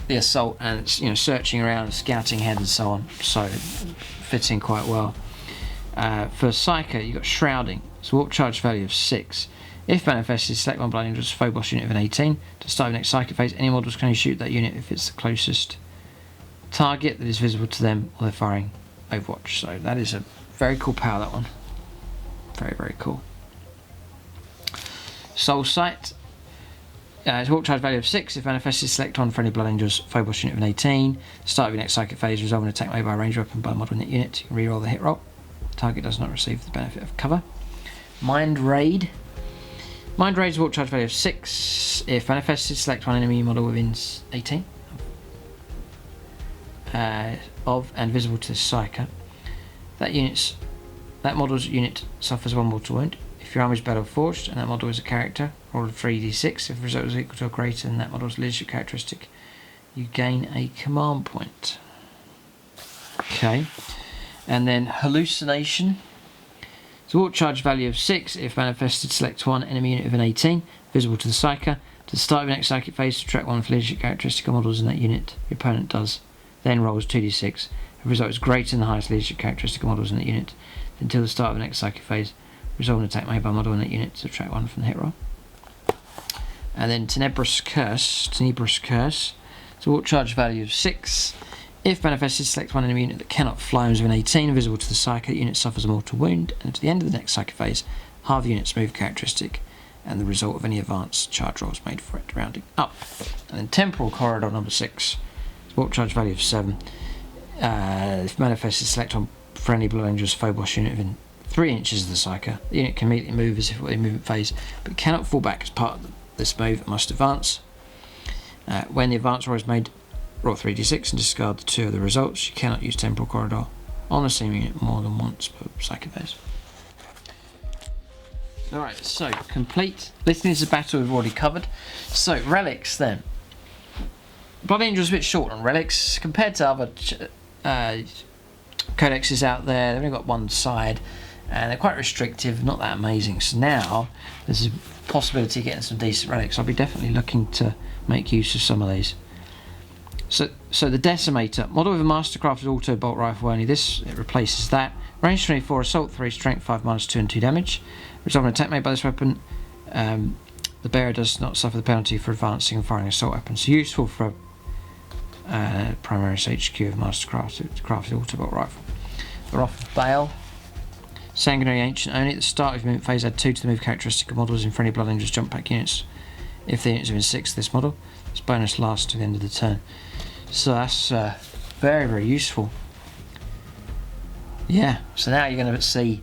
the assault, and searching around and scouting ahead and so on. So it fits in quite well. For Psyker, you've got Shrouding. So warp charge value of 6. If manifested, select one Blood Angels Phobos unit of an 18. To start the next Psyker phase, any models can only shoot that unit if it's the closest target that is visible to them or they're firing Overwatch. So that is a very cool power, that one. Very, very cool. Soul Sight. It's a warp charge value of 6. If manifested, select one friendly Blood Angels Phobos unit of an 18. Start of your next Psychic phase, resolve an attack made by a ranged weapon by a model in that unit. You can reroll the hit roll. Target does not receive the benefit of cover. Mind Raid. Mind Raid is a warp charge value of 6. If manifested, select one enemy model within 18 of and visible to the Psyker. That model's unit suffers 1 mortal wound. If your army is battle forged and that model is a character, roll a 3d6. If the result is equal to or greater than that model's leadership characteristic, you gain a command point. Okay. And then Hallucination. It's a warp charge value of 6. If manifested, select one enemy unit of an 18, visible to the Psyker. To the start of your next psychic phase, subtract one for leadership characteristic of models in that unit. Your opponent does. Then rolls 2d6. If the result is greater than the highest leadership characteristic of models in that unit, until the start of the next psychic phase, resolve an attack made by a model in that unit, subtract 1 from the hit roll. And then Tenebrous Curse. It's a warp charge value of 6. If manifested, select one enemy unit that cannot fly and is within 18, visible to the Psyker. The unit suffers a mortal wound, and to the end of the next psychic phase, halve the unit's move characteristic and the result of any advanced charge rolls made for it, rounding up. And then Temporal Corridor number 6. It's a warp charge value of 7. If manifested, select one friendly Blood Angels Phobos unit within 3 inches of the Psyker. The unit can immediately move as if it were in movement phase, but cannot fall back as part of this move and must advance. When the advance roll is made, roll 3d6 and discard the 2 of the results. You cannot use Temporal Corridor on the same unit more than once per psychic phase. Alright, so complete. Litanies of battle we've already covered. So Relics then. Blood Angels a bit short on Relics compared to other codexes out there. They've only got one side, and they're quite restrictive, not that amazing. So now there's a possibility of getting some decent relics. I'll be definitely looking to make use of some of these. So the Decimator, model with a mastercrafted auto bolt rifle only. This, it replaces that. Range 24, assault 3, strength 5, -2 and 2 damage. Resolve an attack made by this weapon. The bearer does not suffer the penalty for advancing and firing assault weapons. So useful for Primaris HQ of mastercrafted auto bolt rifle. The Wrath of BAAL. Sanguinary Ancient only. At the start of movement phase, add 2 to the move characteristic of models in friendly Blood Angels jump pack units. If the units are in 6 this model, this bonus lasts to the end of the turn. So that's very, very useful. Yeah, so now you're going to see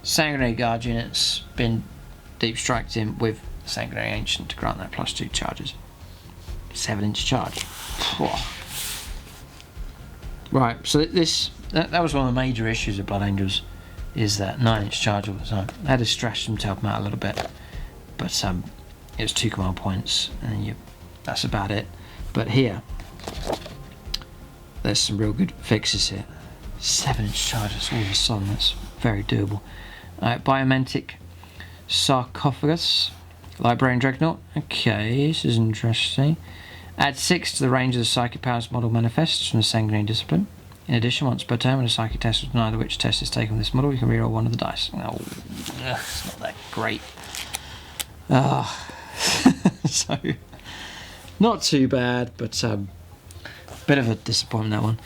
Sanguinary Guard units being deep striked in with Sanguinary Ancient to grant that +2 charges. 7-inch charge. Right, so that was one of the major issues of Blood Angels, is that 9-inch charge all the time. I had a stratagem to help them out a little bit, but it was 2 command points, and that's about it. But here, there's some real good fixes here. 7-inch charges all of a sudden, that's very doable. Biomantic Sarcophagus, Librarian Dreadnought. Okay, this is interesting. Add 6 to the range of the psychic powers model manifests from the Sanguinary Discipline. In addition, once per turn, when a psychic test is denied, which test is taken with this model, you can reroll one of the dice. Oh, it's not that great. So, not too bad, but bit of a disappointment, that one.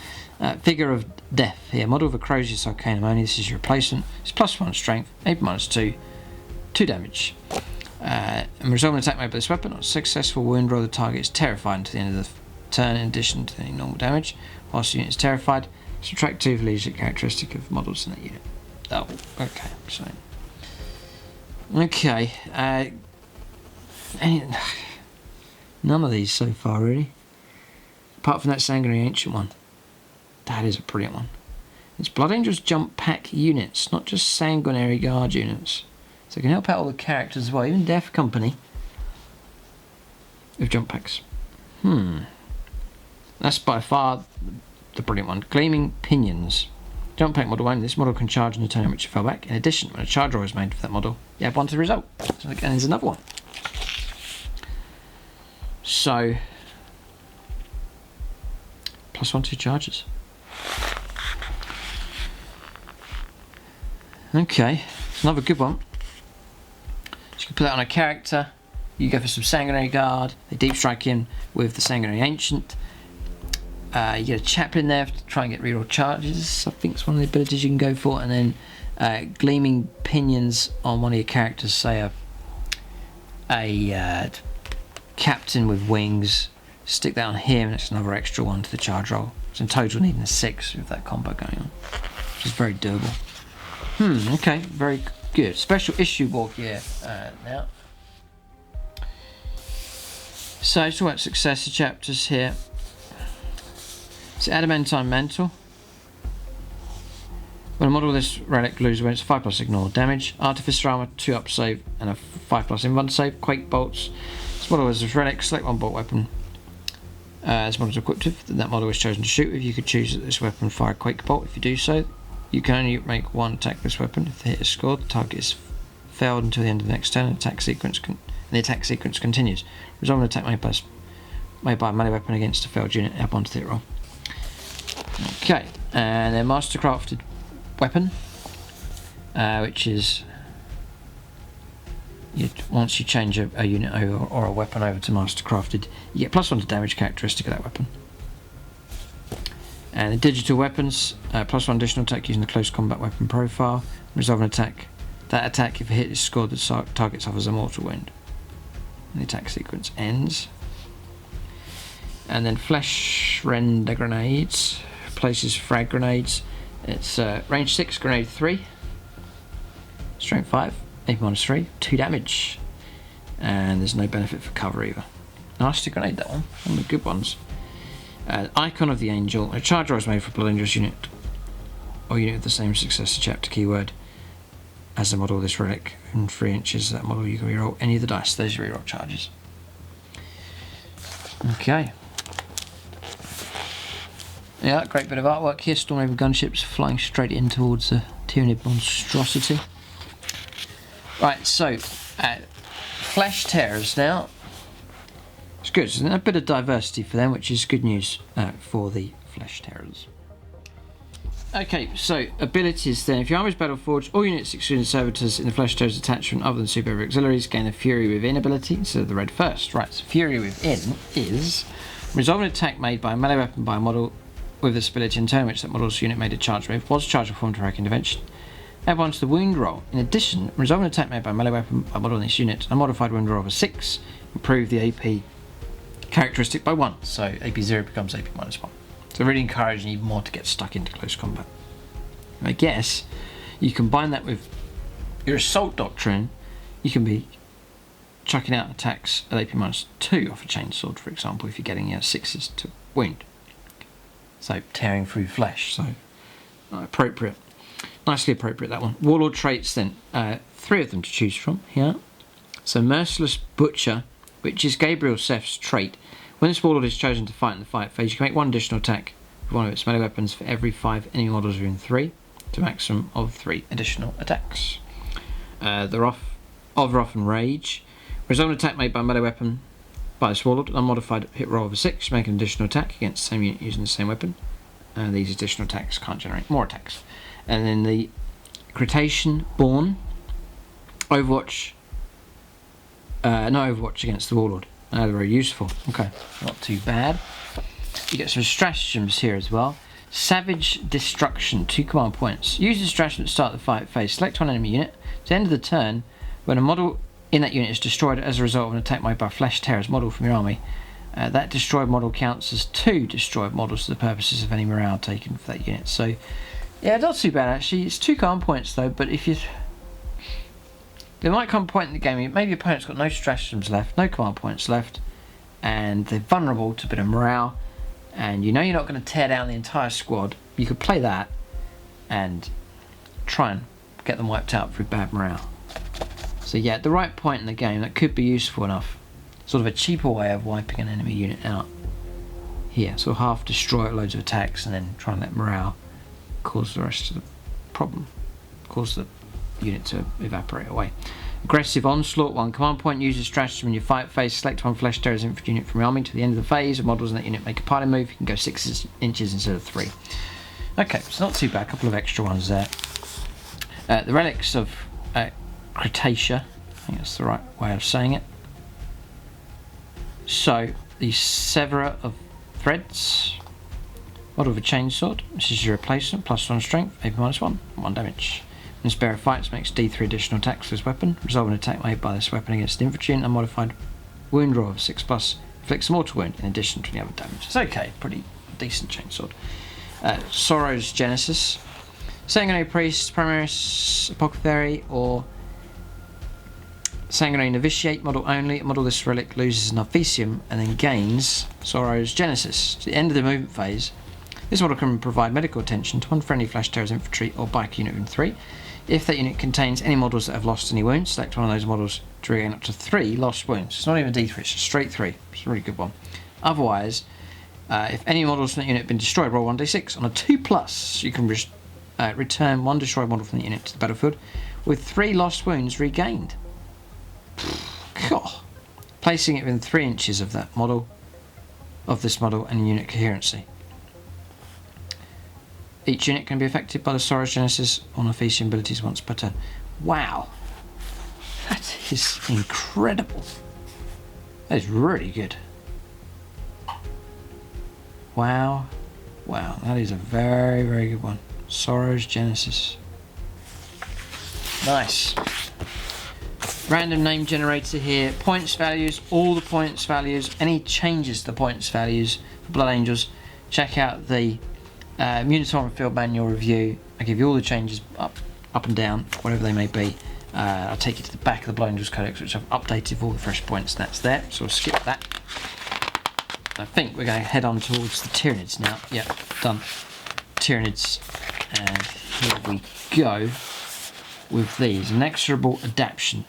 Figure of Death here. Model of a Crozius Arcanum only. This is your replacement. It's +1 strength, 8 -2, 2 damage. And resolve an attack made by this weapon. On a successful wound roll, the target is terrified until the end of the turn, in addition to any normal damage. Whilst the unit is terrified, subtract 2 for leadership characteristic of models in that unit. Oh, okay. So, okay. None of these so far, really. Apart from that Sanguinary Ancient one. That is a brilliant one. It's Blood Angels jump pack units, not just Sanguinary Guard units. So it can help out all the characters as well, even Death Company with jump packs. That's by far the brilliant one. Gleaming Pinions. Jump pack model only. This model can charge in the turn in which it fell back. In addition, when a charge roll is made for that model, you add 1 to the result. So again, there's another one. So, +1 2 charges. Okay, another good one. So you can put that on a character. You go for some Sanguinary Guard. They deep strike in with the Sanguinary Ancient. You get a Chaplain there to try and get reroll charges. I think it's one of the abilities you can go for. And then Gleaming Pinions on one of your characters, say a Captain with wings. Stick that on him, and it's another extra 1 to the charge roll. So in total, needing a 6 with that combo going on, which is very doable. Okay, very good. Special issue war gear now. So, talk about successor chapters here. It's Adamantine Mantle. When a model of this relic loses when it's 5+ ignore damage, Artificer Armor, 2 up save, and a 5+ invuln save. Quake Bolts. This model is this relic, select 1 bolt weapon. This model is equipped with, then that model is chosen to shoot with. You could choose that this weapon fire a Quake Bolt. If you do so, you can only make 1 attack with this weapon. If the hit is scored, the target is failed until the end of the next turn, and the attack sequence continues. Resolve an attack made by a melee weapon against a failed unit, add 1 to the hit roll. Okay, and then Mastercrafted Weapon, which is once you change a unit over, or a weapon over to Mastercrafted, you get +1 to damage characteristic of that weapon. And the digital weapons, +1 additional attack using the close combat weapon profile. Resolve an attack. That attack, if a hit is scored, the target suffers a mortal wound. And the attack sequence ends. And then Flesh Render Grenades. Places frag grenades. It's range 6, grenade 3. Strength 5, 8 -3, 2 damage. And there's no benefit for cover either. Nasty grenade, that one. One of the good ones. Icon of the Angel. A charge roll is made for a Blood Angels unit, or unit with the same successor chapter keyword as the model of this relic. In 3 inches of that model, you can reroll any of the dice. There's your reroll charges. Okay. Yeah, great bit of artwork here. Stormhaven gunships flying straight in towards the Tyranid monstrosity. Right, so flesh tearers now. It's good. There's a bit of diversity for them, which is good news for the flesh tearers. Okay, so abilities then. If your army is Battleforged, all units excluding servitors in the flesh tearers attachment other than super auxiliaries gain the Fury Within ability instead of the red first. Right, so Fury Within is resolve an attack made by a melee weapon by a model with this ability in turn which that model's unit made a charge move was charged or formed to heroic intervention. Add 1 to the wound roll. In addition, resolve an attack made by a melee weapon by a model in this unit, a modified wound roll of a 6, improve the AP characteristic by 1. So AP 0 becomes AP minus 1. So really encouraging even more to get stuck into close combat. I guess you combine that with your assault doctrine, you can be chucking out attacks at AP minus 2 off a chainsword, for example, if you're getting 6s to wound. So tearing through flesh, so appropriate. Nicely appropriate, that one. Warlord traits then, 3 of them to choose from here. So Merciless Butcher, which is Gabriel Seth's trait. When this warlord is chosen to fight in the fight phase, you can make 1 additional attack with one of its melee weapons for every 5 enemy models within 3, to a maximum of 3 additional attacks. The Wrath and Rage. Resolve an attack made by a melee weapon by this warlord, an unmodified hit roll of a 6, make an additional attack against the same unit using the same weapon. And these additional attacks can't generate more attacks. And then the Critation Born. Overwatch. No Overwatch against the warlord. Very useful. Okay, not too bad. You get some stratagems here as well. Savage Destruction, 2 command points. Use the stratagem to start the fight phase. Select one enemy unit. At the end of the turn, when a model in that unit is destroyed as a result of an attack made by a flesh tearers model from your army, that destroyed model counts as 2 destroyed models for the purposes of any morale taken for that unit. So, yeah, not too bad actually. It's 2 command points though, but if you... There might come a point in the game, maybe your opponent's got no stratagems left, no command points left, and they're vulnerable to a bit of morale, and you know you're not going to tear down the entire squad. You could play that and try and get them wiped out through bad morale. So yeah, at the right point in the game, that could be useful enough. Sort of a cheaper way of wiping an enemy unit out. Here, so half destroy it, loads of attacks, and then try and let morale cause the rest of the problem. Cause the unit to evaporate away. Aggressive Onslaught, 1 command point. Use a stratagem in your fight phase. Select 1 flesh tearers infantry unit from your army. To the end of the phase, of models in that unit make a piling move. You can go 6 inches instead of 3. Okay, so not too bad. A couple of extra ones there. The Relics of Cretaceous. I think that's the right way of saying it. So, the Severer of Threads. Model of a chainsword. This is your replacement. +1 strength. AP minus 1. 1 damage. When Spirit Fights makes D3 additional attacks for this weapon. Resolve an attack made by this weapon against infantry and a modified wound roll of 6+. Inflicts a mortal wound in addition to the other damage. It's okay. Pretty decent chainsword. Sorrow's Genesis. Sanguinary Priest, Primaris, Apothecary, or Sanguinary Novitiate model only. A model this relic loses an Officium and then gains Sorrow's Genesis. To the end of the movement phase, this model can provide medical attention to 1 friendly flesh tearers infantry or bike unit in 3. If that unit contains any models that have lost any wounds, select one of those models to regain up to 3 lost wounds. It's not even D3, it's just straight 3. It's a really good one. Otherwise, if any models from that unit have been destroyed, roll 1d6. On a 2+, you can return 1 destroyed model from the unit to the battlefield with 3 lost wounds regained. God. Placing it within 3 inches of that model, of this model, and unit coherency. Each unit can be affected by the Sorrow's Genesis on Officium abilities once per turn. Wow. That is incredible. That is really good. Wow. Wow, that is a very, very good one. Sorrow's Genesis. Nice. Random name generator here. Points values, all the points values, any changes to the points values for Blood Angels. Check out the Militarum Field Manual review. I give you all the changes up and down, whatever they may be. I'll take you to the back of the Blood Angels Codex, which I've updated with all the fresh points. That's there, so we'll skip that. I think we're going to head on towards the Tyranids now. Yep, done. Tyranids, and here we go with these. Inexorable Adaptation.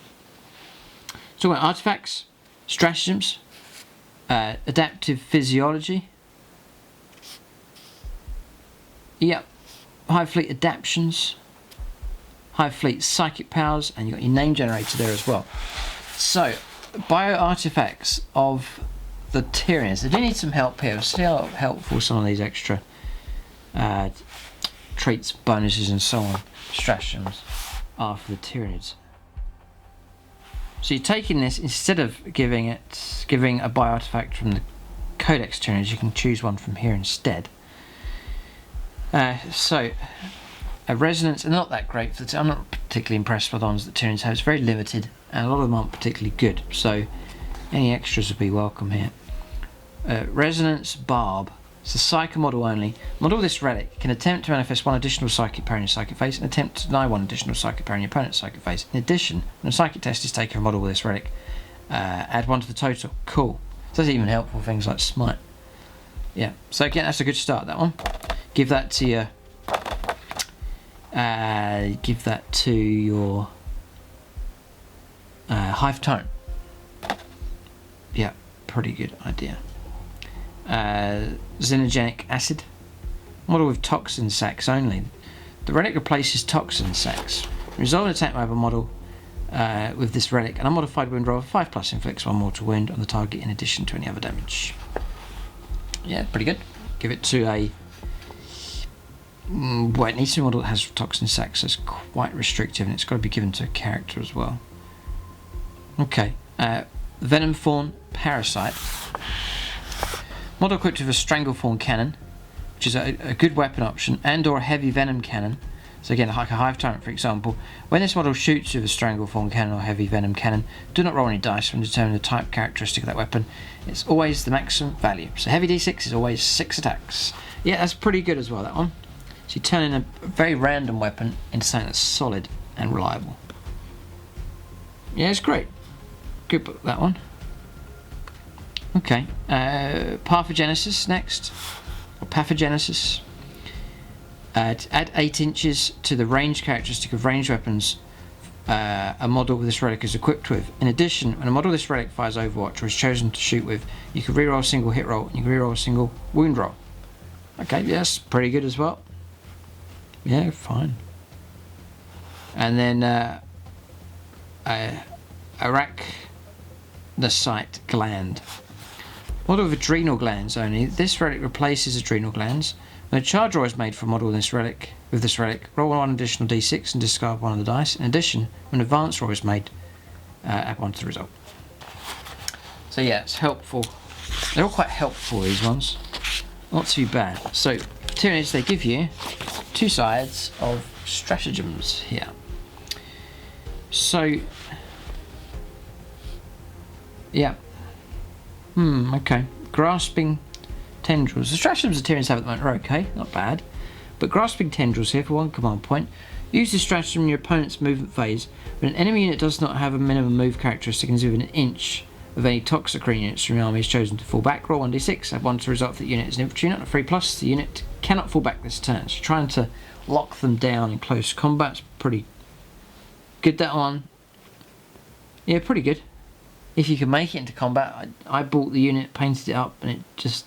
So we're artifacts, stratagems, adaptive physiology, Yep. Hive Fleet adaptions. Hive Fleet psychic powers, and you've got your name generator there as well. So, bio artifacts of the Tyranids. They do need some help here. We'll see how helpful some of these extra traits, bonuses, and so on, stratagems, are for the Tyranids. So you're taking this, instead of giving a bio artifact from the Codex Tyranids, you can choose one from here instead. So a resonance, and not that great. I'm not particularly impressed with the ones that Tyranids have. It's very limited, and a lot of them aren't particularly good. So any extras would be welcome here. Resonance Barb. It's a Psycho model only. Model this relic can attempt to manifest one additional psychic power in your psychic phase and attempt to deny one additional psychic power in your opponent's psychic phase. In addition, when a psychic test is taken for a model with this relic, add 1 to the total. Cool. So that's even helpful for things like Smite. Yeah. So again, that's a good start, that one. Give that to your Hive Tone. Yeah, pretty good idea. Xenogenic acid. Model with toxin sacs only. The relic replaces toxin sacs. Resolve an attack by a model with this relic. An unmodified wound roll of 5+ inflicts 1 mortal wound on the target in addition to any other damage. Yeah, pretty good. Give it to a... well, it needs to be a model that has toxin sacs, so it's quite restrictive, and it's got to be given to a character as well. Okay. Venom Fawn Parasite. Model equipped with a Stranglethorn cannon, which is a good weapon option, and or a heavy venom cannon. So again, like a Hive Tyrant, for example. When this model shoots with a Stranglethorn cannon or heavy venom cannon, do not roll any dice when determining the type characteristic of that weapon. It's always the maximum value. So heavy d6 is always 6 attacks. Yeah, that's pretty good as well, that one. So you turn in a very random weapon into something that's solid and reliable. Yeah, it's great. Good book, that one. Okay, Pathogenesis next, or Pathogenesis. Add 8 inches to the range characteristic of ranged weapons a model with this relic is equipped with. In addition, when a model of this relic fires Overwatch or is chosen to shoot with, you can reroll a single hit roll and you can reroll a single wound roll. Okay, yes, pretty good as well. Yeah, fine. And then Arachnocyte gland. Model of adrenal glands only. This relic replaces adrenal glands. When a charge roll is made for a model with this relic, roll 1 additional d6 and discard 1 of the dice. In addition, when an advanced roll is made, add 1 to the result. So yeah, it's helpful. They're all quite helpful, these ones. Not too bad. So, Tyranids, they give you 2 sides of stratagems here. So, yeah. Okay. Grasping tendrils. The stratagems the Tyranids have at the moment are okay, not bad. But grasping tendrils here for 1 command point. Use this stratagem in your opponent's movement phase. When an enemy unit does not have a minimum move characteristic and is within an inch of any Toxicrene units from your army is chosen to fall back, roll 1d6, add 1 to the result if the unit is an infantry unit, a 3+, the unit cannot fall back this turn. So you're trying to lock them down in close combat. It's pretty good, that one. Yeah, pretty good. If you can make it into combat. I bought the unit, painted it up, and it just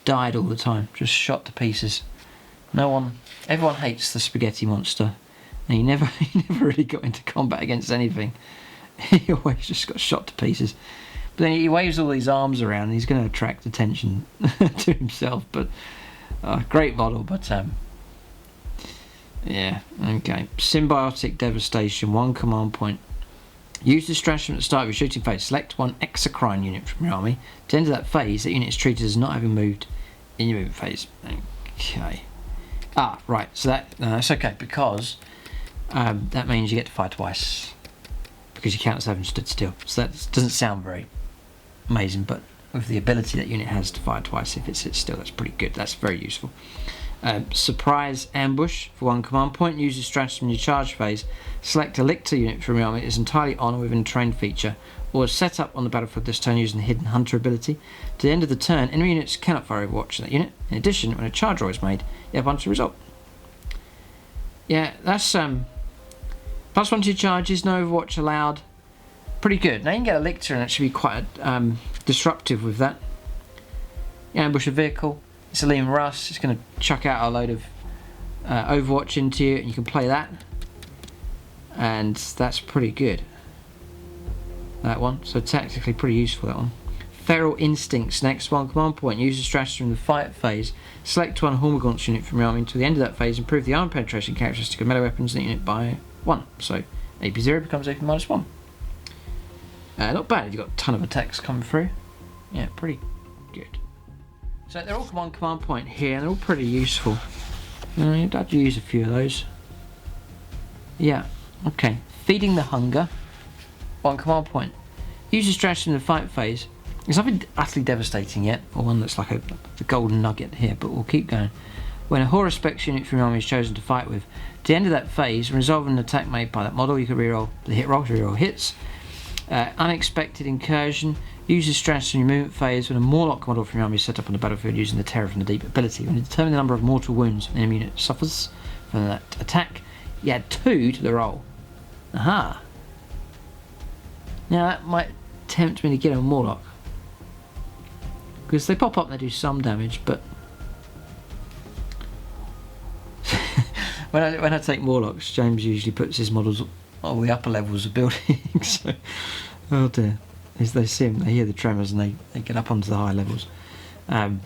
died all the time. Just shot to pieces. Everyone hates the spaghetti monster, and he never really got into combat against anything. He always just got shot to pieces. But then he waves all these arms around, and he's going to attract attention to himself. But great model, but yeah, okay. Symbiotic Devastation, 1 command point. Use this stratagem at the start of your shooting phase. Select 1 exocrine unit from your army. At the end of that phase, that unit is treated as not having moved in your movement phase. Okay. Right. So that's okay, because that means you get to fire twice. Because you count as having stood still. So that doesn't sound very amazing, but with the ability that unit has to fire twice if it sits still, that's pretty good. That's very useful. Surprise Ambush for 1 command point. Use this stratagem in your charge phase. Select a lictor unit from your army that is entirely on or within a trained feature, or is set up on the battlefield this turn using the Hidden Hunter ability. To the end of the turn, enemy units cannot fire Overwatch at that unit. In addition, when a charge roll is made, you have 1 to the result. Yeah, that's +1 to your charges, no Overwatch allowed. Pretty good. Now you can get a lictor and it should be quite disruptive with that. You ambush a vehicle. It's a Lemartes. It's going to chuck out a load of Overwatch into you, and you can play that, and that's pretty good. That one, so tactically pretty useful, that one. Feral Instincts, next one, command point. Use the strategy in the fight phase. Select one Hormagaunts unit from your army until the end of that phase. Improve the arm penetration characteristic of melee weapons in the unit by 1. So AP0 becomes AP -1. Not bad, you've got a ton of attacks coming through. Yeah, pretty good. So they're all command point here, and they're all pretty useful. You'd have to use a few of those. Yeah, okay. Feeding the Hunger. One command point. Use the strategy in the fight phase. There's nothing utterly devastating yet, or one that's like the golden nugget here, but we'll keep going. When a Horror Specs unit from your army is chosen to fight with, at the end of that phase, when resolving an attack made by that model, you can reroll the hit roll to reroll hits. Unexpected Incursion. Use the strategy in your movement phase when a Morlock model from your army is set up on the battlefield using the Terror from the Deep ability. When you determine the number of mortal wounds an enemy unit suffers from that attack, you add 2 to the roll. Aha! Now that might tempt me to get a Morlock, because they pop up and they do some damage, but when I take Morlocks, James usually puts his models on the upper levels of buildings. So, oh dear, as they see him, they hear the tremors and they get up onto the high levels. But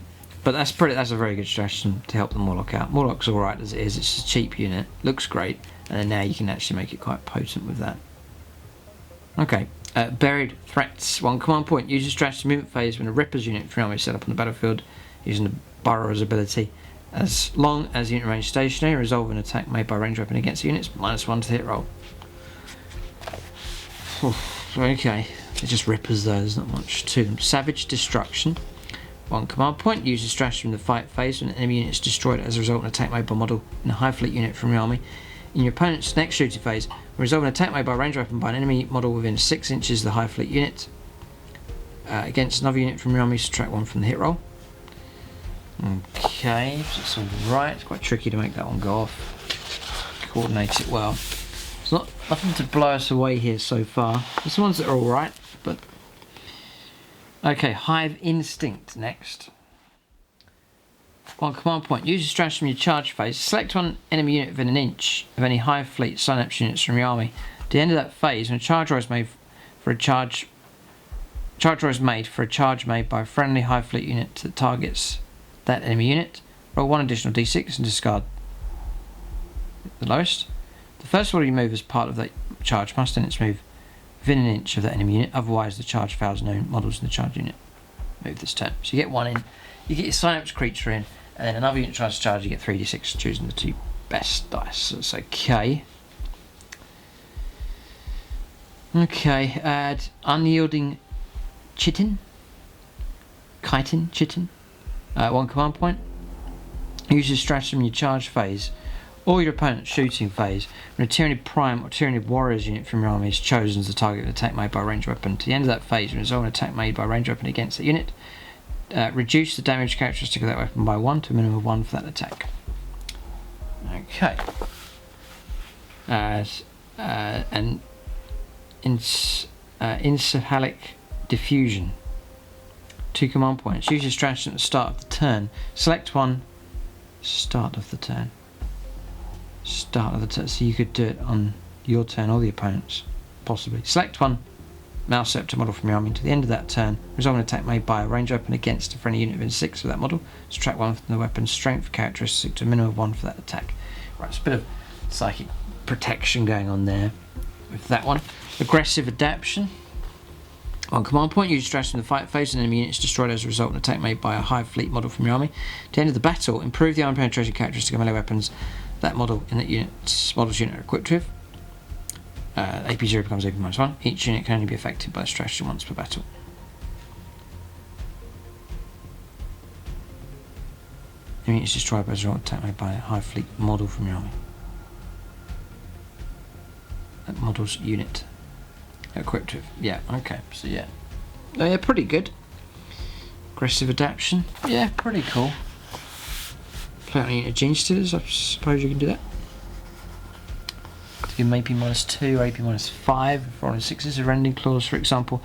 that's a very good strategy to help the Morlock out. Morlock's alright as it is, it's a cheap unit, looks great, and then now you can actually make it quite potent with that. Okay. Buried Threats. One command point. Use the strategy movement phase when a Ripper's unit from your army is set up on the battlefield using the Burrower's ability. As long as the unit remains stationary, resolve an attack made by a ranged weapon against the units, -1 to the hit roll. Okay. They're just Rippers though, there's not much to them. Savage Destruction. One command point. Use the strategy in the fight phase when an enemy unit is destroyed as a result of an attack made by a model in a high fleet unit from your army. In your opponent's next shooting phase, resolve an attack made by a ranged weapon by an enemy model within 6 inches of the high fleet unit. Against another unit from your army, subtract 1 from the hit roll. Okay, so it's alright. It's quite tricky to make that one go off. Coordinate it well. It's nothing to blow us away here so far. There's some ones that are alright, but... Okay, Hive Instinct next. One command point. Use the strategy from your charge phase. Select one enemy unit within 1 inch of any high fleet synapse units from your army. At the end of that phase, when a charge roll is made for a charge made by a friendly high fleet unit that targets that enemy unit, roll 1 additional d6 and discard the lowest. The first order you move as part of that charge must in its move within 1 inch of that enemy unit, otherwise the charge fails no models in the charge unit. Move this turn. So you get 1 in, you get your synapse creature in, and then another unit tries to charge, you get 3d6, choosing the 2 best dice. So it's okay. Okay, add Unyielding Chitin. Chitin. 1 command point. Use your strategy in your charge phase or your opponent's shooting phase. When a Tyranid Prime or Tyranid Warriors unit from your army is chosen as the target of an attack made by a ranged weapon, to the end of that phase, when resolve an attack made by a ranged weapon against the unit, reduce the damage characteristic of that weapon by 1 to a minimum of 1 for that attack. Okay. And Encephalic Diffusion. 2 command points. Use your strategy at the start of the turn. Select one. Start of the turn. So you could do it on your turn or the opponent's, possibly. Select one Malceptor model from your army until the end of that turn. Resolve an attack made by a ranged weapon against a friendly unit within 6 of that model. Subtract 1 from the weapon's strength characteristic to a minimum of 1 for that attack. Right, it's a bit of psychic protection going on there with that one. Aggressive Adaptation. On command point, use strategy in the fight phase, and enemy unit is destroyed as a result of an attack made by a high fleet model from your army. At the end of the battle, improve the armor penetration characteristic of melee weapons that model in that model's unit are equipped with. AP0 becomes AP-1. Each unit can only be affected by the strategy once per battle. Enemy unit is destroyed as a result of an attack made by a high fleet model from your army. That model's unit equipped with. Yeah, okay, so yeah. Oh yeah, pretty good. Aggressive Adaptation. Yeah, pretty cool. Play on a unit of Gene Stealers, I suppose you can do that. To give them AP-2 or AP-5 for on 6s, a rending clause, for example.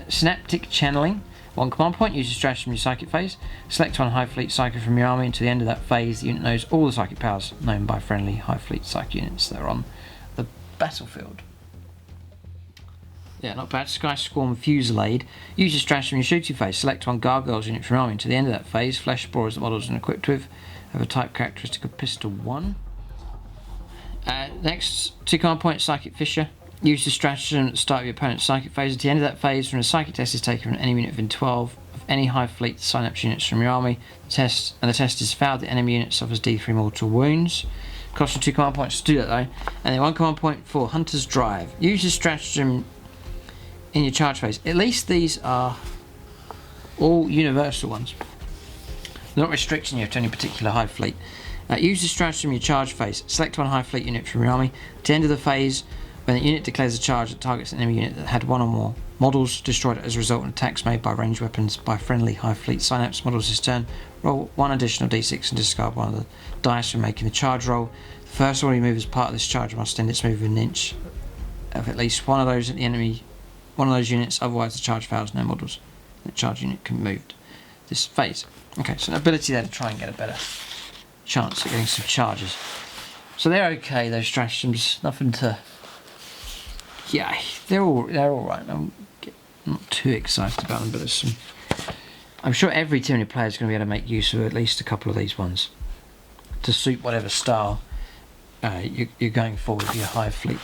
Synaptic Channeling. 1 command point, use the strategy from your psychic phase. Select one high fleet psychic from your army. Until the end of that phase, the unit knows all the psychic powers known by friendly high fleet psychic units that are on the battlefield. Yeah, not bad. Sky Swarm Fusillade. Use your strategy from your shooting phase. Select one gargoyles unit from your army. Until the end of that phase, flesh borers that models are equipped with have a type characteristic of pistol 1. Next, 2 command points, Psychic Fissure. Use the stratagem at the start of your opponent's psychic phase. At the end of that phase, when a psychic test is taken from an enemy unit within 12 of any high fleet synapse units from your army, the test is failed, the enemy unit suffers D3 mortal wounds. Cost you 2 command points to do that though. And then 1 command point for Hunter's Drive. Use the stratagem in your charge phase. At least these are all universal ones. They're not restricting you to any particular high fleet. Use the stratagem in your charge phase. Select one high fleet unit from your army. At the end of the phase, when the unit declares a charge that targets an enemy unit that had one or more models destroyed as a result of attacks made by ranged weapons by friendly high fleet synapse models this turn, roll 1 additional d6 and discard one of the dice for making the charge roll. The first one you move as part of this charge must end its move within an inch of at least one of those units, otherwise the charge fails, no models. The charge unit can be moved this phase. Okay, so an ability there to try and get a better chance at getting some charges. So they're okay, those stratagems, nothing to... Yeah, they're all right. I'm not too excited about them, but there's some... I'm sure every Tyranid player is going to be able to make use of at least a couple of these ones to suit whatever style you're going for with your high fleet.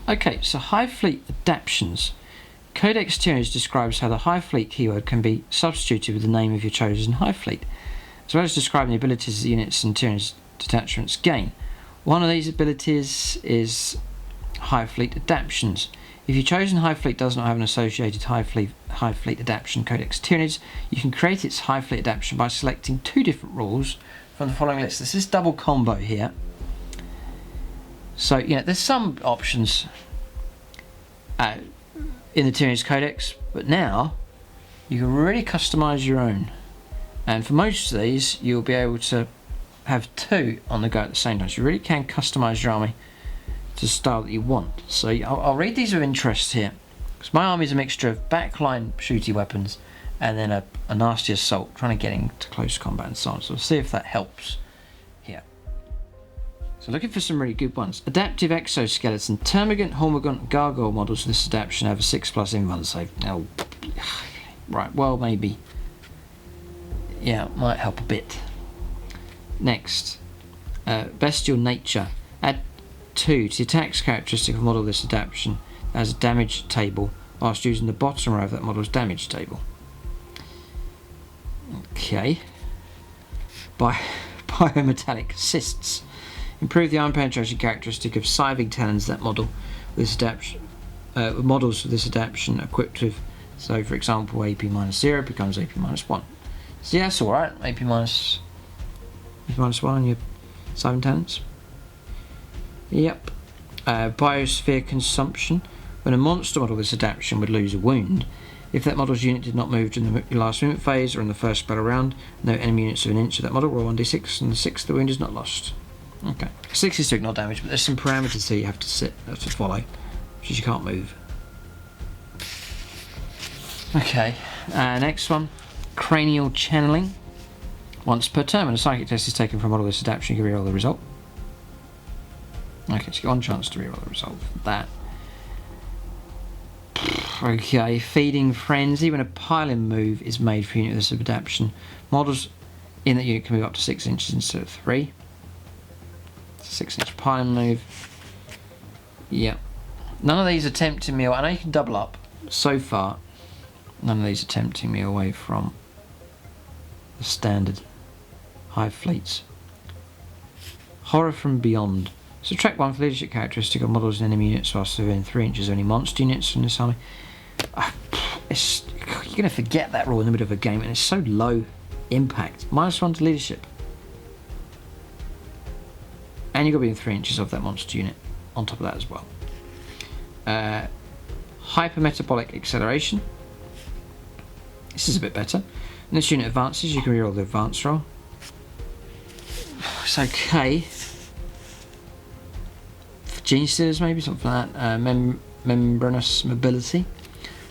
Okay, so high fleet adaptions. Codex Tyranids describes how the high fleet keyword can be substituted with the name of your chosen high fleet, as well as describing the abilities the units and Tyranids detachments gain. One of these abilities is high fleet adaptions. If your chosen high fleet does not have an associated high fleet adaptation Codex Tyranids, you can create its high fleet adaptation by selecting 2 different rules from the following list. This is double combo here. So, there's some options in the Tyranids Codex, but now you can really customise your own. And for most of these, you'll be able to have 2 on the go at the same time. So you really can customise your army to the style that you want. So I'll read these with interest here, because my army is a mixture of backline shooty weapons and then a nasty assault, trying to get into close combat and so on. So we'll see if that helps here. So looking for some really good ones. Adaptive Exoskeleton. Termagant, Hormagant, Gargoyle models with this adaptation have a 6+ invuln save. Now, right, well maybe. Yeah, might help a bit. Next, Bestial Nature. Add 2 to the attacks characteristic of a model of this adaptation as a damage table, whilst using the bottom row of that model's damage table. Okay. Biometallic Cysts. Improve the iron penetration characteristic of scything talons that model with this adaptation. Models with this adaptation equipped with, so for example, AP -0 becomes AP -1. So yeah, that's alright. AP -1 on your scything talons. Yep. Biosphere Consumption. When a monster model with this adaptation would lose a wound, if that model's unit did not move during the last movement phase or in the first spell round, no enemy units within an inch of that model, roll 1d6, and the 6th the wound is not lost. Okay. 6 is to ignore damage, but there's some parameters here you have to follow, which is you can't move. Okay. Next one. Cranial Channeling. Once per turn, when a psychic test is taken from a model with this adaptation, you can reroll the result. Okay, so you got 1 chance to reroll the result of that. Okay, Feeding Frenzy. When a piling move is made for a unit with this adaptation, models in that unit can move up to 6 inches instead of 3. It's a 6-inch piling move. Yep. None of these are tempting me. I know you can double up. So far, none of these are tempting me away from the standard high fleets. Horror from Beyond. Subtract 1 for leadership characteristic of models and enemy units whilst within 3 inches of any monster units from this army. You're going to forget that rule in the middle of a game, and it's so low impact. -1 to leadership. And you've got to be in 3 inches of that monster unit on top of that as well. Hypermetabolic Acceleration. This is a bit better. When this unit advances, you can reroll the advance roll. It's okay. Gene Stealers maybe, something like that. Membranous Mobility.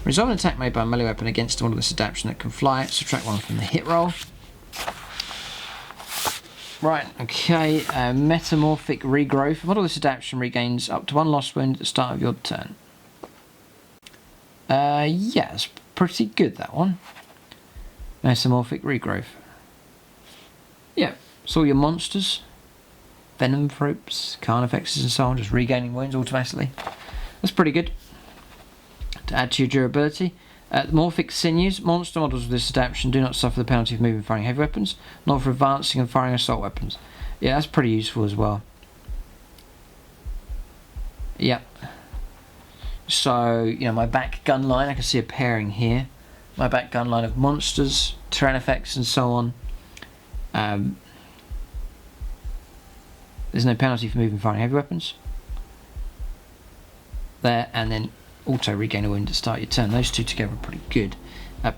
Resolve an attack made by a melee weapon against a model with this adaptation that can fly. Subtract 1 from the hit roll. Right, okay. Metamorphic regrowth. A model with this adaptation regains up to 1 lost wound at the start of your turn. Yeah, it's pretty good, that one. Metamorphic regrowth. Yeah, so all your monsters, venom thropes, carnifexes and so on, just regaining wounds automatically. That's pretty good. To add to your durability. Morphic sinews. Monster models with this adaptation do not suffer the penalty of moving and firing heavy weapons, nor for advancing and firing assault weapons. Yeah, that's pretty useful as well. Yep. So, you know, my back gun line, I can see a pairing here. My back gun line of monsters, Tyranids and so on. There's no penalty for moving and firing heavy weapons. There, and then auto regain a wound to start your turn. Those two together are pretty good.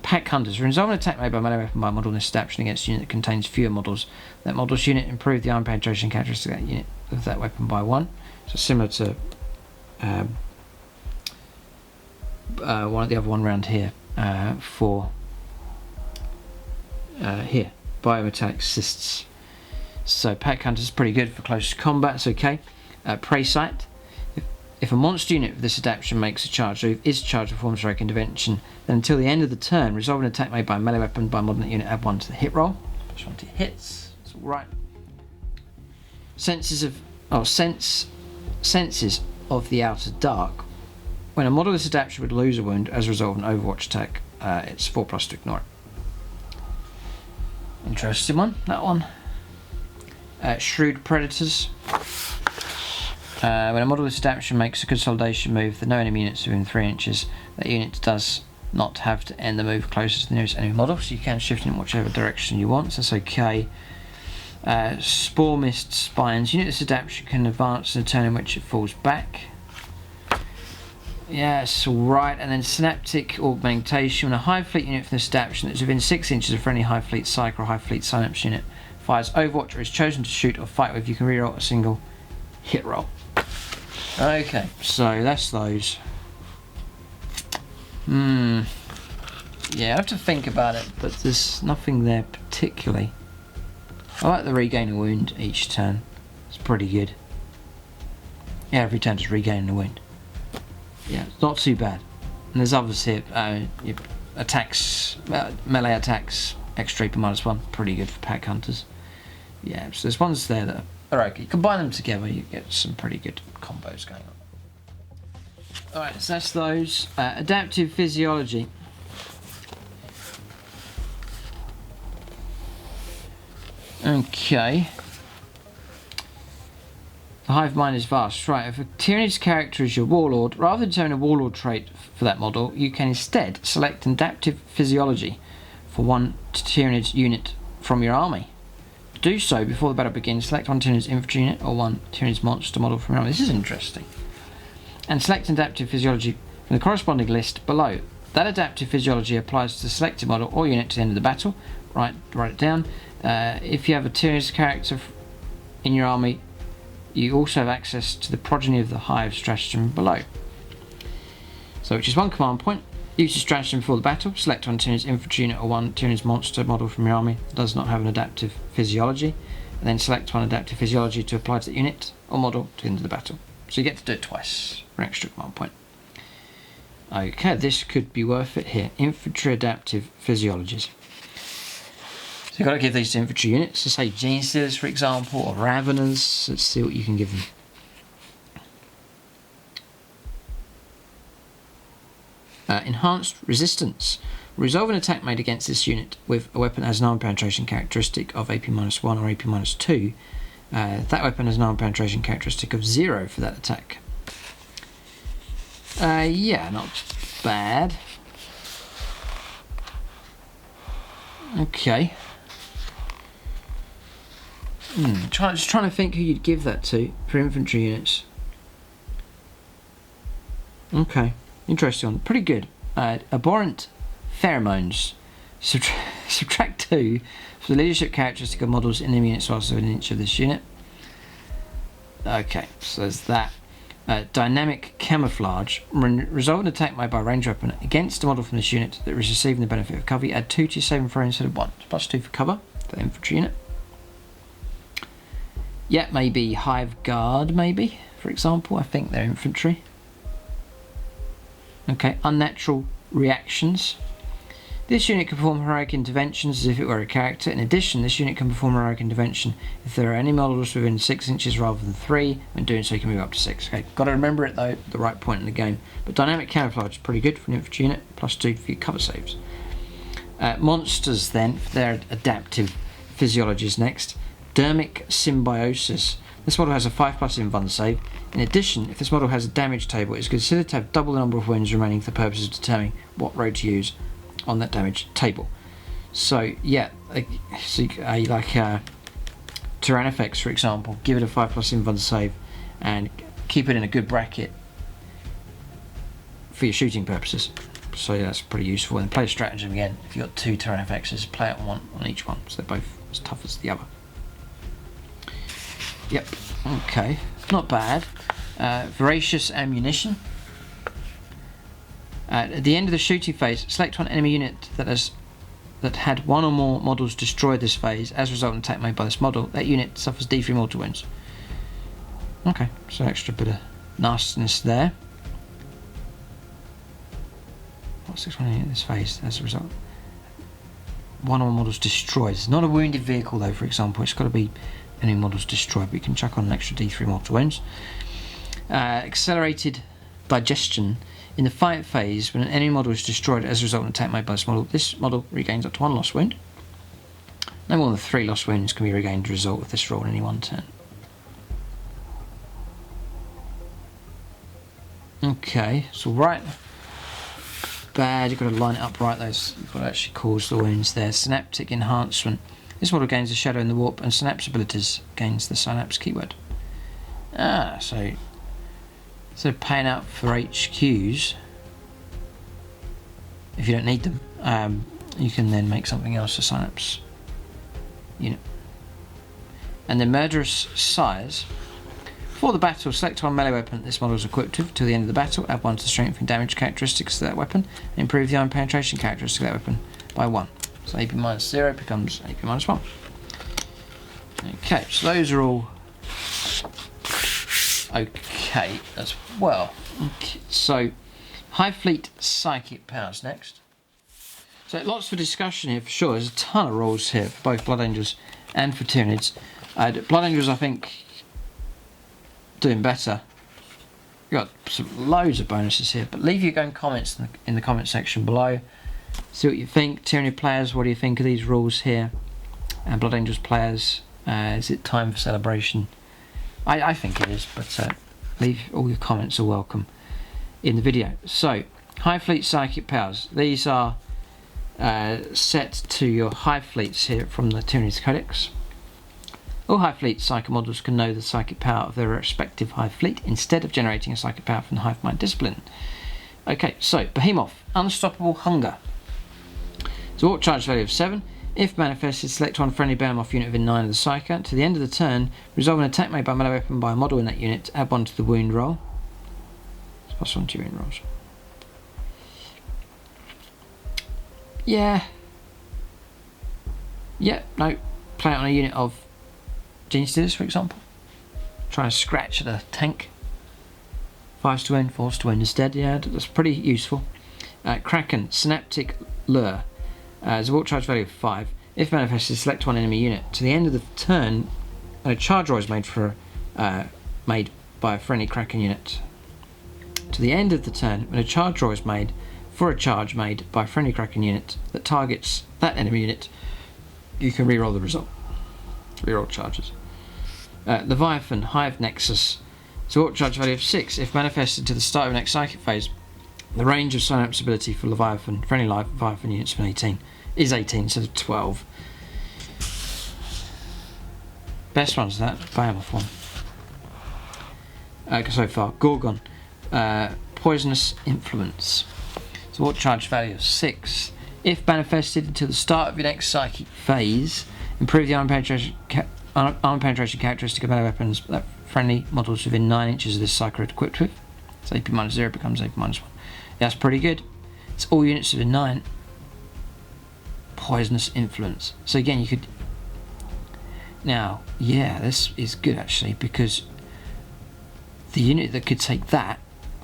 Pack Hunters. Resolve an attack made by a melee weapon by a model in this adaptation against a unit that contains fewer models. That model's unit improve the arm penetration characteristic of that unit of that weapon by 1. So similar to one of the other one round here for here biometallic cysts. So Pack Hunters is pretty good for close combat. It's okay. Prey Sight. If a monster unit with this adaptation makes a charge, or is charged with form strike intervention, then until the end of the turn, resolve an attack made by a melee weapon by a model unit, add 1 to the hit roll. Plus 1 to hits. It's alright. Senses of the Outer Dark. When a model of this adaptation would lose a wound as a result of an Overwatch attack, it's 4+ to ignore it. Interesting one, that one. Shrewd Predators. When a model of this adaptation makes a consolidation move, there are no enemy units within 3 inches. That unit does not have to end the move closest to the nearest enemy model, so you can shift in whichever direction you want, so that's okay. Spore Mist Spines. Unit of this adaptation can advance in a turn in which it falls back. Yeah, it's alright. And then Synaptic Augmentation. When a Hive Fleet unit from this adaptation that is within 6 inches of any Hive Fleet Psych or Hive Fleet Synapse unit fires Overwatch or is chosen to shoot or fight with, you can reroll a single hit roll. Okay, so that's those. Yeah, I have to think about it, but there's nothing there particularly. I like the regain a wound each turn. It's pretty good. Yeah, every turn just regaining a wound. Yeah, it's not too bad. And there's others here. Attacks, melee attacks, extra per -1. Pretty good for Pack Hunters. Yeah, so there's ones there that are okay. You combine them together, you get some pretty good combos going on. Alright, so that's those. Adaptive Physiology. Okay. The hive mind is vast. Right, if a Tyranid's character is your warlord, rather than determine a warlord trait for that model, you can instead select Adaptive Physiology for 1 Tyranid's unit from your army. To do so, before the battle begins, select 1 Tyranid's infantry unit or 1 Tyranid's monster model from your army. This is interesting. And select Adaptive Physiology from the corresponding list below. That Adaptive Physiology applies to the selected model or unit to the end of the battle. Write it down. If you have a Tyranid's character in your army, you also have access to the progeny of the hive stratagem below. So, which is 1 command point. Use the stratagem before the battle. Select 1 Tyranid's infantry unit or 1 Tyranid's monster model from your army that does not have an adaptive physiology. And then select 1 adaptive physiology to apply to the unit or model to the end of the battle. So you get to do it twice for an extra command point. Okay, this could be worth it here. Infantry adaptive physiologies. So you've got to give these to infantry units. So say Gene Stealers, for example, or Raveners. Let's see what you can give them. Enhanced resistance. Resolve an attack made against this unit with a weapon that has an armor penetration characteristic of AP-1 or AP-2. That weapon has an armor penetration characteristic of 0 for that attack. Yeah, not bad. Okay. Just trying to think who you'd give that to for infantry units. Okay, interesting one. Pretty good. Abhorrent pheromones. Subtract 2 for the leadership characteristic of models in the units also within each of this unit. Okay, so there's that. Dynamic camouflage. Result an attack made by a ranged weapon against a model from this unit that is receiving the benefit of cover. You add 2 to your saving throw instead of 1. Plus 2 for cover for the infantry unit. Yeah, maybe Hive Guard, maybe, for example. I think they're infantry. Okay, unnatural reactions. This unit can perform heroic interventions as if it were a character. In addition, this unit can perform heroic intervention if there are any models within 6 inches rather than 3. When doing so, you can move up to 6. Okay, got to remember it though, at the right point in the game. But dynamic camouflage is pretty good for an infantry unit. Plus 2 for your cover saves. Monsters then, their adaptive physiologies next. Dermic symbiosis. This model has a 5+ invuln save. In addition, if this model has a damage table, it is considered to have double the number of wounds remaining for the purpose of determining what road to use on that damage table. So yeah, like Tyrannifex, for example, give it a 5+ invuln save and keep it in a good bracket for your shooting purposes. So yeah, that's pretty useful. And play a stratagem again. If you've got 2 Tyrannifexes, play out one on each one, so they're both as tough as the other. Yep, okay, not bad. Voracious ammunition. At the end of the shooting phase, select one enemy unit that had one or more models destroyed this phase. As a result of an attack made by this model, that unit suffers D3 mortal wounds. Okay, so extra bit of nastiness there. What's this one in this phase as a result? One or more models destroyed. It's not a wounded vehicle though, for example. It's got to be enemy models destroyed, but you can chuck on an extra D3 mortal wounds. Accelerated digestion. In the fight phase, when an enemy model is destroyed as a result of an attack made by this model regains up to 1 lost wound. No more than 3 lost wounds can be regained as a result of this roll in any one turn. Okay, so right, bad, you've got to line it up right, those what actually cause the wounds there. Synaptic enhancement. This model gains the shadow in the warp, and synapse abilities gains the synapse keyword. So instead of paying out for HQs, if you don't need them, you can then make something else a synapse unit. And then murderous size. Before the battle, select one melee weapon that this model is equipped with till the end of the battle. Add 1 to the strength and damage characteristics to that weapon, and improve the iron penetration characteristic of that weapon by 1. So AP -0 becomes AP -1. Okay, so those are all okay as well. Okay, so Hive Fleet Psychic Powers next. So lots for discussion here for sure. There's a ton of rules here for both Blood Angels and for Tyranids. Blood Angels, I think, doing better. You've got loads of bonuses here, but leave your own comments in the comment section below. See what you think. Tyranid players, what do you think of these rules here? And Blood Angels players, is it time for celebration? I think it is, but leave all your comments are welcome in the video. So, Hive Fleet Psychic Powers. These are set to your Hive Fleets here from the Tyranids Codex. All Hive Fleet Psychic models can know the psychic power of their respective Hive Fleet instead of generating a psychic power from the Hive Mind discipline. Okay, so Behemoth, Unstoppable Hunger. So Orc charge value of 7. If manifested, select one friendly Behemoth unit within 9 of the Psyker. To the end of the turn, resolve an attack made by a melee weapon by a model in that unit. Add 1 to the wound roll. Plus 1 to your wound rolls. Yeah. No. Play it on a unit of Genius Dealers, for example. Try and scratch at a tank. 5s to win, 4s to win instead. Yeah, that's pretty useful. Kraken, Synaptic Lure. There's a walk charge value of 5. If manifested, select one enemy unit. To the end of the turn, a charge roll is made by a friendly Kraken unit. To the end of the turn, when a charge roll is made for a charge made by a friendly Kraken unit that targets that enemy unit, you can reroll the result. Reroll charges. Leviathan, Hive Nexus. So walk charge value of 6. If manifested to the start of the next psychic phase, the range of synapse ability for Leviathan, friendly Leviathan units from 18, is 18 instead of 12. Best one's that Behemoth one. So far, Gorgon, Poisonous Influence. So what charge value of 6? If manifested until the start of your next psychic phase, improve the armor penetration characteristic of melee weapons friendly models within 9 inches of this cycle are equipped with. So AP -0 becomes AP -1. Yeah, that's pretty good. It's all units within 9. Poisonous influence. So again, you could... Now, yeah, this is good actually, because the unit that could take that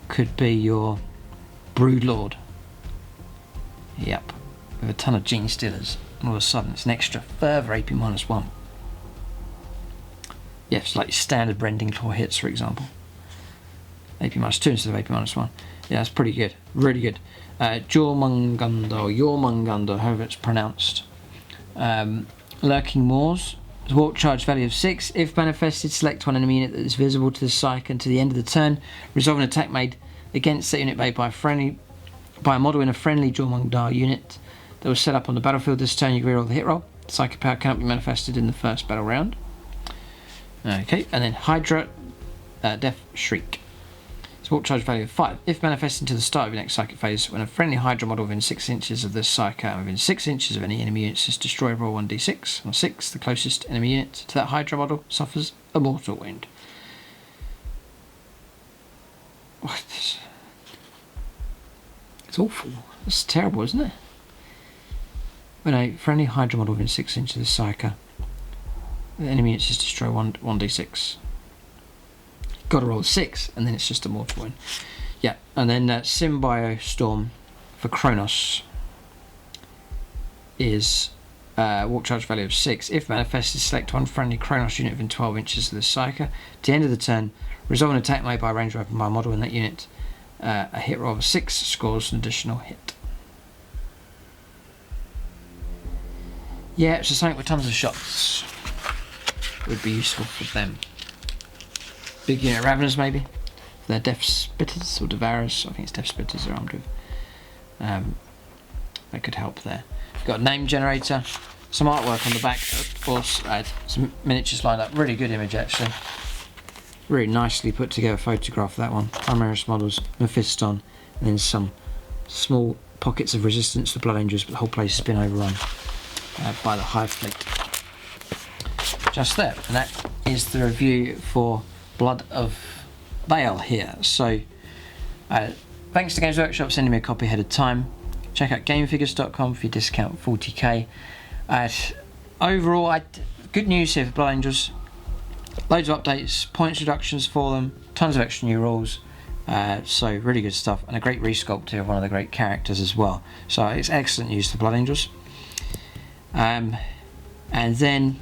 could be your Broodlord. Yep, with a ton of gene stealers. All of a sudden, it's an extra further AP -1. Yeah, it's like standard Rending Claw hits, for example. AP -2 instead of AP -1. Yeah, that's pretty good. Really good. Jormungandr, however it's pronounced. Lurking Moors. Warp charge value of 6. If manifested, select one enemy unit that is visible to the psyche until the end of the turn. Resolve an attack made against that unit made by a model in a friendly Jormungandr unit that was set up on the battlefield this turn. You can reroll the hit roll. Psychic power cannot be manifested in the first battle round. Okay, and then Hydra, Death Shriek. It's warp charge value of 5. If manifested until the start of your next psychic phase, when a friendly Hydra model within 6 inches of the psychic and within 6 inches of any enemy units is destroyed, roll 1d6. On 6, the closest enemy unit to that Hydra model suffers a mortal wound. What? It's awful. It's terrible, isn't it? When a friendly Hydra model within 6 inches of the psychic, the enemy units is destroyed 1d6. Got to roll 6, and then it's just a mortal wound. Yeah, and then Symbio Storm for Kronos is warp charge value of 6. If manifested, select one friendly Kronos unit within 12 inches of the psyche. At the end of the turn, resolve an attack made by a ranged weapon by a model in that unit. A hit roll of 6 scores an additional hit. Yeah, it's just something with tons of shots. Would be useful for them. Big unit Raveners maybe. For their Death Spitters or Devourers. I think it's Death Spitters they're armed with. That could help there. Got a name generator. Some artwork on the back, of course. I had some miniatures lined up. Really good image actually. Really nicely put together photograph of that one. Primaris models, Mephiston, and then some small pockets of resistance to Blood Angels, but the whole place has been overrun by the Hive Fleet. Just there, and that is the review for Blood of Baal here. So thanks to Games Workshop sending me a copy ahead of time. Check out gamefigures.com for your discount 40k. Overall, good news here for Blood Angels. Loads of updates, points reductions for them, tons of extra new rules. So really good stuff, and a great resculpt here of one of the great characters as well. So it's excellent news for Blood Angels. And then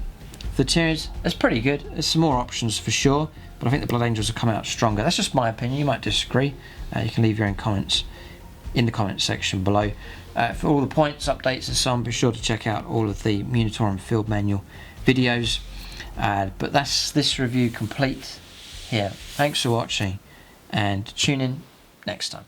the Tyranids, that's pretty good. There's some more options for sure, but I think the Blood Angels have come out stronger. That's just my opinion. You might disagree. You can leave your own comments in the comments section below. For all the points, updates and so on, be sure to check out all of the Militarum field manual videos. But that's this review complete here. Thanks for watching, and tune in next time.